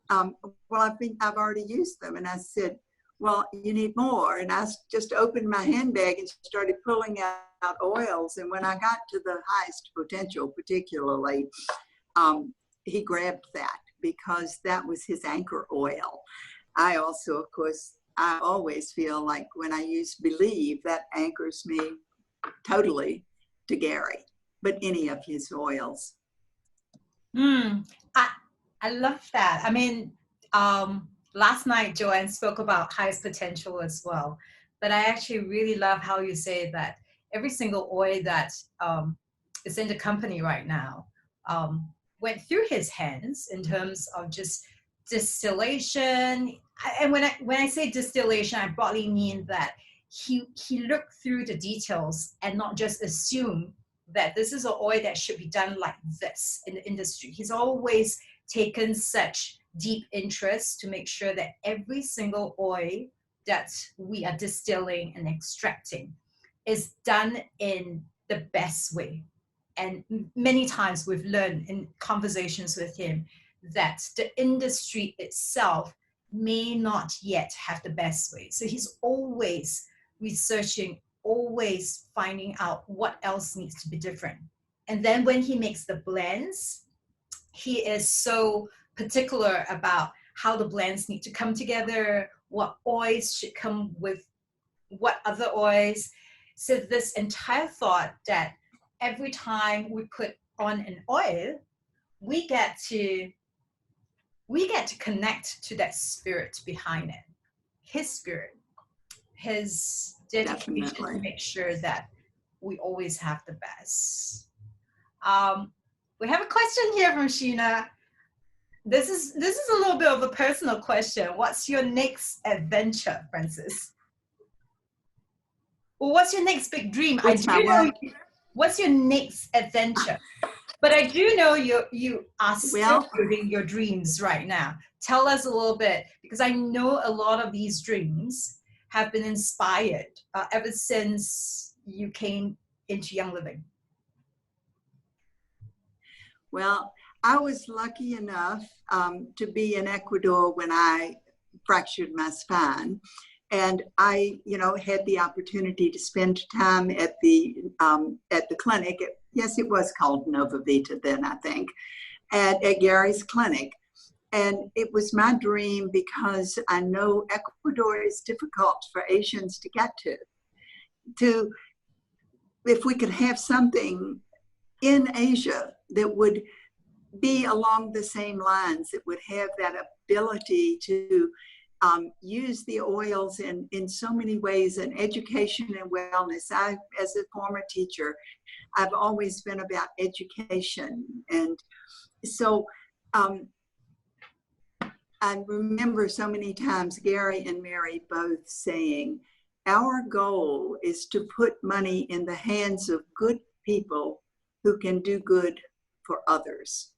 well, I've already used them. And I said, well, you need more. And I just opened my handbag and started pulling out oils. And when I got to the highest potential, particularly, he grabbed that because that was his anchor oil. I also, of course, I always feel like when I use Believe, that anchors me totally to Gary, but any of his oils. I love that. I mean, last night, Joanne spoke about highest potential as well. But I actually really love how you say that every single oil that is in the company right now went through his hands in terms of just distillation. And when I say distillation, I broadly mean that he looked through the details and not just assume that this is an oil that should be done like this in the industry. He's always taken such deep interest to make sure that every single oil that we are distilling and extracting is done in the best way. And many times we've learned in conversations with him that the industry itself may not yet have the best way. So he's always researching, always finding out what else needs to be different. And then when he makes the blends, he is so particular about how the blends need to come together, what oils should come with what other oils. So this entire thought that every time we put on an oil, we get to connect to that spirit behind it, his spirit, his dedication Definitely. to make sure that we always have the best. We have a question here from Sheena. This is a little bit of a personal question. What's your next adventure, Francis? Well, what's your next big dream? What's your next adventure? But I do know you are still living your dreams right now. Tell us a little bit, because I know a lot of these dreams have been inspired ever since you came into Young Living. Well, I was lucky enough to be in Ecuador when I fractured my spine. And I, had the opportunity to spend time at the clinic. Yes, it was called Nova Vita then, I think, at Gary's clinic. And it was my dream because I know Ecuador is difficult for Asians to get to. If we could have something in Asia that would be along the same lines, that would have that ability to use the oils in so many ways, in education and wellness. I, as a former teacher, I've always been about education. And so I remember so many times Gary and Mary both saying, our goal is to put money in the hands of good people who can do good for others.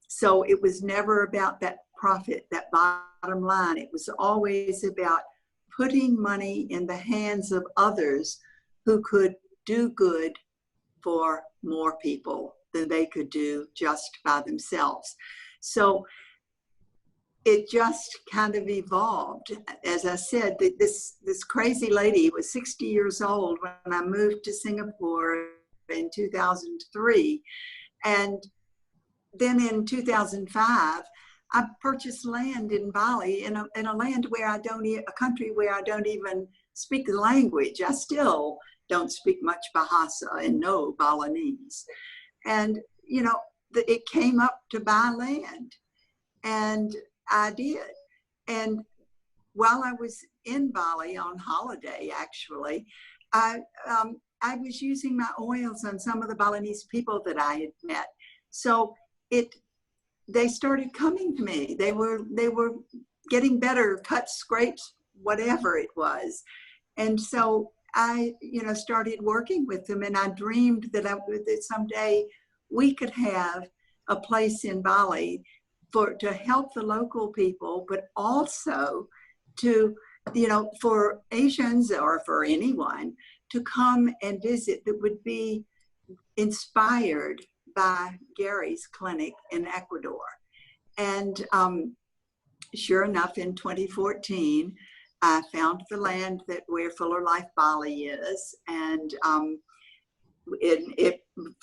So it was never about that profit, that bottom line. It was always about putting money in the hands of others who could do good for more people than they could do just by themselves. So it just kind of evolved. As I said, this crazy lady was 60 years old when I moved to Singapore in 2003. And then in 2005, I purchased land in Bali, in a land where a country where I don't even speak the language. I still don't speak much Bahasa and no Balinese. And, it came up to buy land. And I did. And while I was in Bali on holiday, actually, I was using my oils on some of the Balinese people that I had met. So they started coming to me. They were getting better, cuts, scrapes, whatever it was. And so I, started working with them, and I dreamed that someday we could have a place in Bali to help the local people, but also to, for Asians or for anyone to come and visit that would be inspired by Gary's clinic in Ecuador. And sure enough, in 2014, I found the land where Fuller Life Bali is, and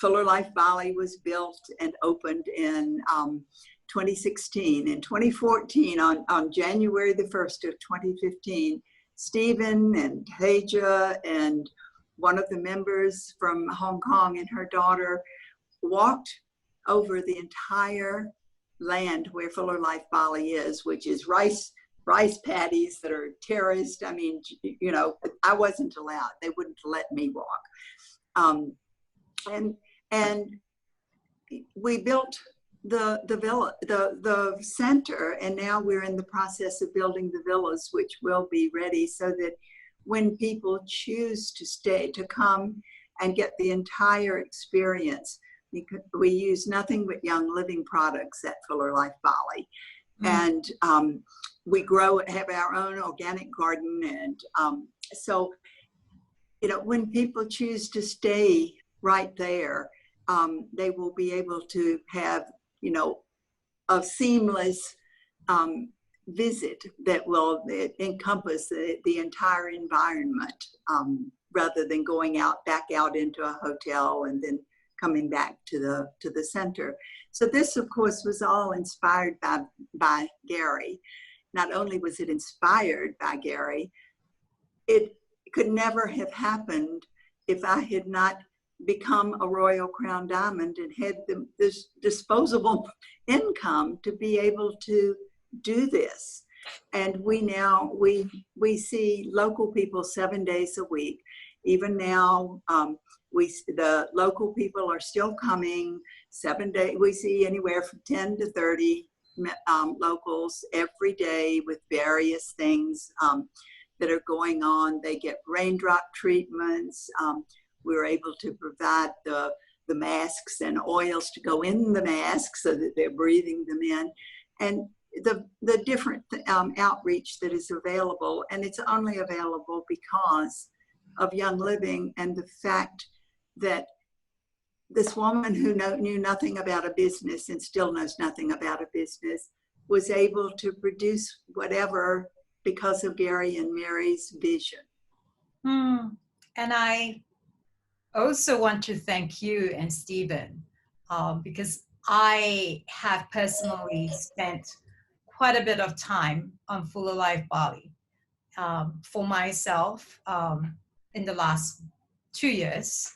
Fuller Life Bali was built and opened in 2016. In 2014, on January the 1st of 2015, Stephen and Teja and one of the members from Hong Kong and her daughter walked over the entire land where Fuller Life Bali is, which is rice paddies that are terraced. I mean, I wasn't allowed. They wouldn't let me walk. And we built the villa, the center, and now we're in the process of building the villas, which will be ready so that when people choose to come and get the entire experience, we use nothing but Young Living products at Fuller Life Bali. And we have our own organic garden. And so, when people choose to stay right there, they will be able to have, a seamless visit that will encompass the entire environment, rather than going back out into a hotel and then coming back to the center. So this, of course, was all inspired by Gary. Not only was it inspired by Gary, it could never have happened if I had not become a Royal Crown Diamond and had this disposable income to be able to do this. And we see local people 7 days a week. Even now, the local people are still coming 7 days. We see anywhere from 10 to 30 locals every day with various things that are going on. They get raindrop treatments. We're able to provide the masks and oils to go in the masks so that they're breathing them in. And the different outreach that is available, and it's only available because of Young Living and the fact that this woman who knew nothing about a business and still knows nothing about a business was able to produce whatever because of Gary and Mary's vision. And I also want to thank you and Stephen, because I have personally spent quite a bit of time on Fuller Life Bali for myself in the last 2 years.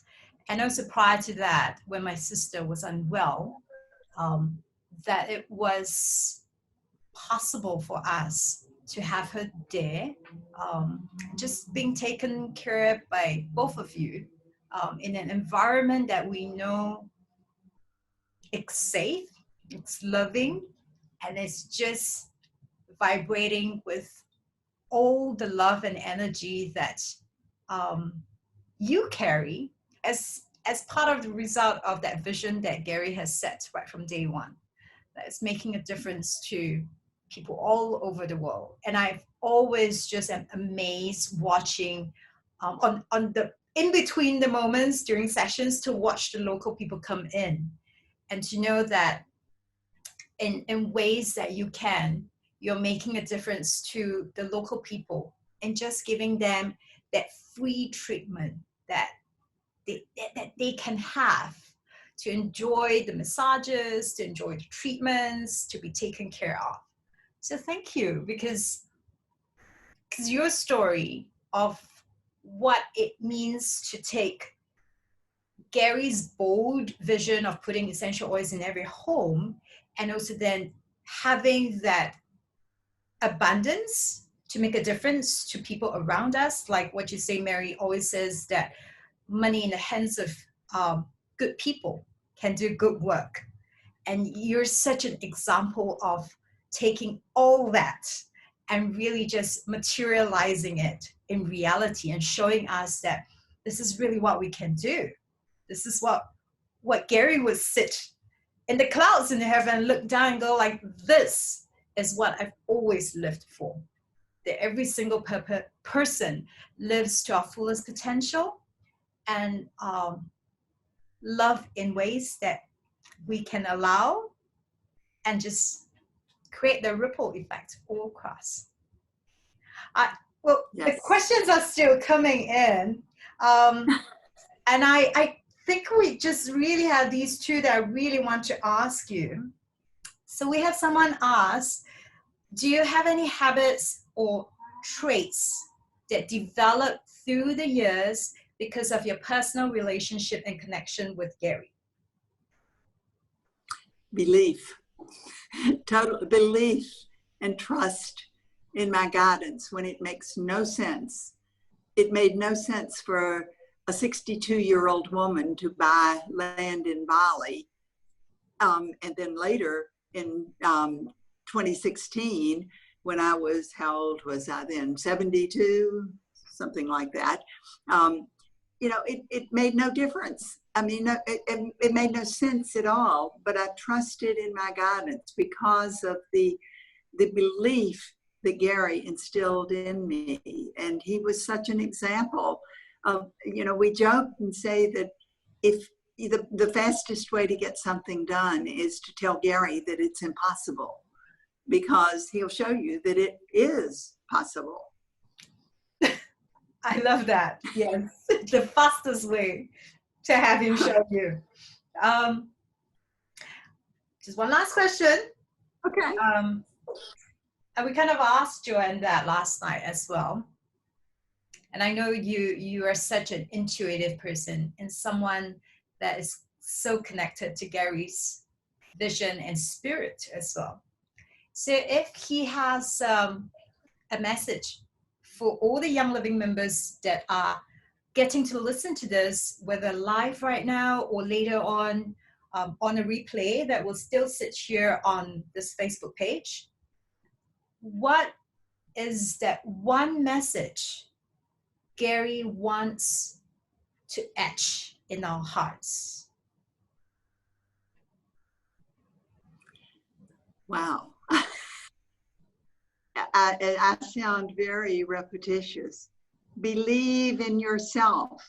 And also prior to that, when my sister was unwell, that it was possible for us to have her there, just being taken care of by both of you in an environment that we know it's safe, it's loving, and it's just vibrating with all the love and energy that you carry as part of the result of that vision that Gary has set right from day one. That is making a difference to people all over the world. And I've always just am amazed watching on the in between the moments during sessions to watch the local people come in and to know that in ways that you're making a difference to the local people and just giving them that free treatment that they can have to enjoy the massages, to enjoy the treatments, to be taken care of. So thank you, because your story of what it means to take Gary's bold vision of putting essential oils in every home and also then having that abundance to make a difference to people around us. Like what you say, Mary always says that money in the hands of good people can do good work. And you're such an example of taking all that and really just materializing it in reality and showing us that this is really what we can do. This is what Gary would sit in the clouds in heaven and look down and go like, this is what I've always lived for. That every single person lives to our fullest potential and love in ways that we can allow and just create the ripple effect all across. Yes. The questions are still coming in. And I think we just really have these two that I really want to ask you. So we have someone ask, do you have any habits or traits that developed through the years because of your personal relationship and connection with Gary? Belief, total belief and trust in my guidance when it makes no sense. It made no sense for a 62-year-old woman to buy land in Bali. And then later in 2016, when I was, how old was I then? 72, something like that. It made no difference. I mean, it made no sense at all, but I trusted in my guidance because of the belief that Gary instilled in me. And he was such an example of, we joke and say that if the fastest way to get something done is to tell Gary that it's impossible, because he'll show you that it is possible. I love that. Yes, the fastest way to have him show you. Just one last question. Okay. And we kind of asked Joanne that last night as well. And I know you are such an intuitive person and someone that is so connected to Gary's vision and spirit as well. So if he has a message for all the Young Living members that are getting to listen to this, whether live right now or later on a replay that will still sit here on this Facebook page, what is that one message Gary wants to etch in our hearts? Wow. I sound very repetitious. Believe in yourself.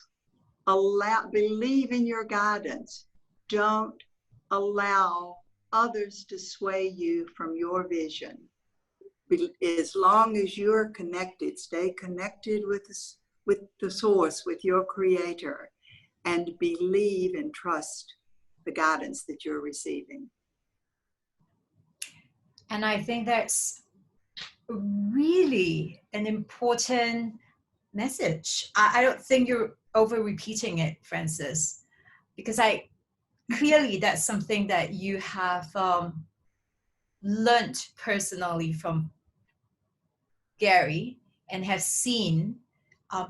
Believe in your guidance. Don't allow others to sway you from your vision. as long as you're connected, stay connected with the source, with your creator, and believe and trust the guidance that you're receiving. And I think that's really an important message. I don't think you're over repeating it, Francis, because clearly that's something that you have learned personally from Gary and have seen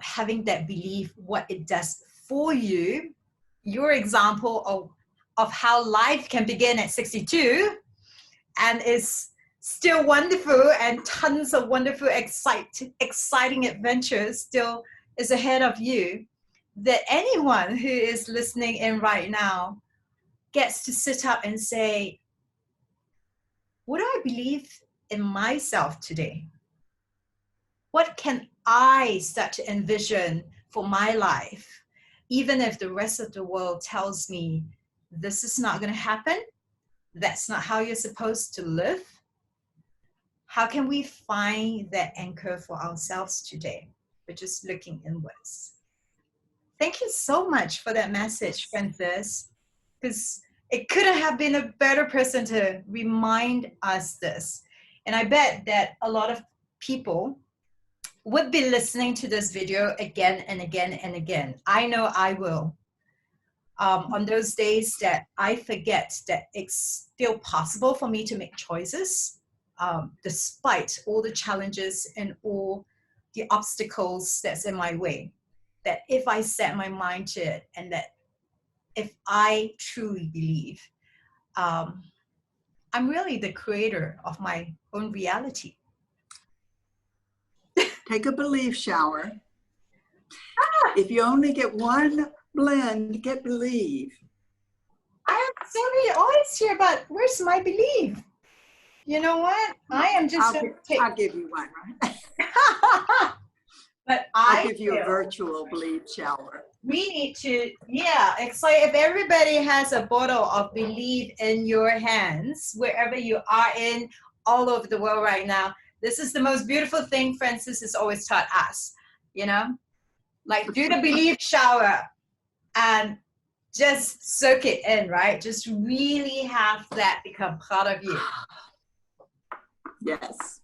having that belief, what it does for you. Your example of how life can begin at 62 and is still wonderful, and tons of wonderful, exciting adventures still is ahead of you, that anyone who is listening in right now gets to sit up and say, what do I believe in myself today? What can I start to envision for my life? Even if the rest of the world tells me this is not going to happen, that's not how you're supposed to live. How can we find that anchor for ourselves today? We're just looking inwards. Thank you so much for that message, Francis, because it couldn't have been a better person to remind us this. And I bet that a lot of people would be listening to this video again and again and again. I know I will. On those days that I forget that it's still possible for me to make choices, despite all the challenges and all the obstacles that's in my way. That if I set my mind to it, and that if I truly believe, I'm really the creator of my own reality. Take a belief shower. If you only get one blend, get believe. I have somebody always hear about, where's my belief? You know what? I am just I'll give you one, right? But I'll give you a virtual belief shower. We need to, yeah, it's like if everybody has a bottle of belief in your hands, wherever you are in, all over the world right now, this is the most beautiful thing Francis has always taught us, you know? Like, do the belief shower and just soak it in, right? Just really have that become part of you. Yes.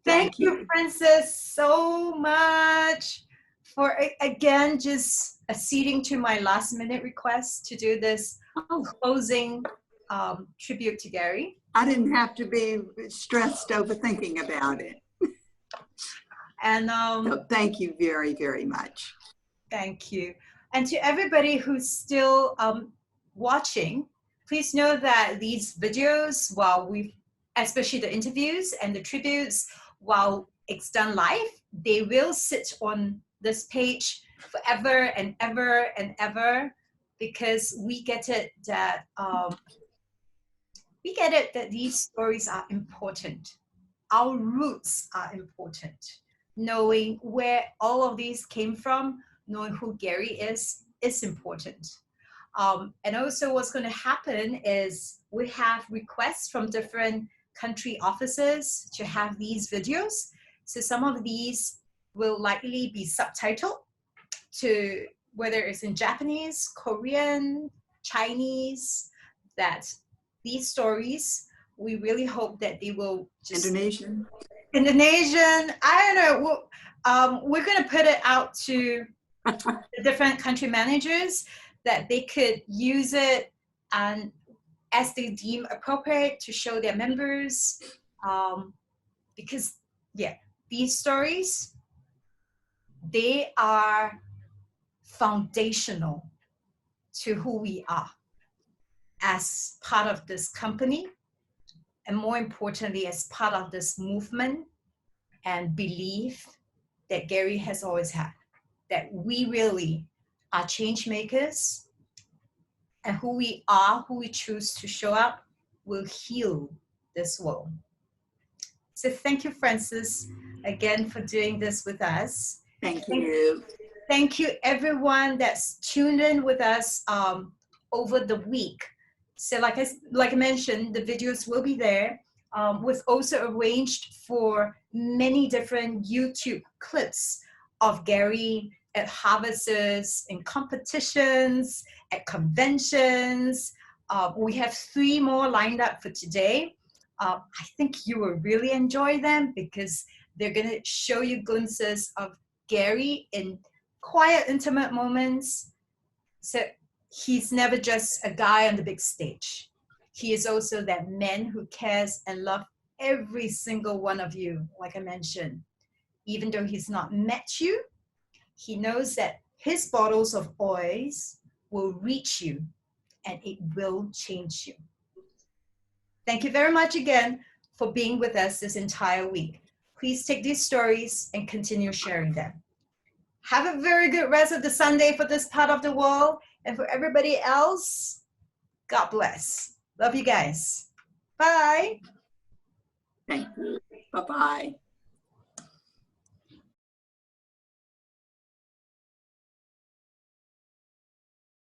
Thank you, Francis, so much for, again, just acceding to my last minute request to do this closing tribute to Gary. I didn't have to be stressed over thinking about it. And so thank you very, very much. Thank you. And to everybody who's still watching, please know that these videos, especially the interviews and the tributes, while it's done live, they will sit on this page forever and ever and ever, because we get it that these stories are important. Our roots are important. Knowing where all of these came from, knowing who Gary is important. And also what's going to happen is we have requests from different country offices to have these videos. So some of these will likely be subtitled to whether it's in Japanese, Korean, Chinese, that these stories, we really hope that they will just... Indonesian, I don't know. We're going to put it out to the different country managers that they could use it and as they deem appropriate to show their members. Because, yeah, these stories, they are foundational to who we are as part of this company, and more importantly, as part of this movement and belief that Gary has always had, that we really are change makers, and who we are, who we choose to show up, will heal this world. So thank you, Francis, again for doing this with us. Thank you. Thank you, everyone that's tuned in with us over the week. So like I mentioned, the videos will be there. We've also arranged for many different YouTube clips of Gary at harvests, in competitions, at conventions. We have 3 more lined up for today. I think you will really enjoy them because they're going to show you glimpses of Gary in quiet, intimate moments. So he's never just a guy on the big stage. He is also that man who cares and loves every single one of you, like I mentioned. Even though he's not met you, he knows that his bottles of oils will reach you and it will change you. Thank you very much again for being with us this entire week. Please take these stories and continue sharing them. Have a very good rest of the Sunday for this part of the world. And for everybody else, God bless. Love you guys. Bye. Thank you. Bye-bye.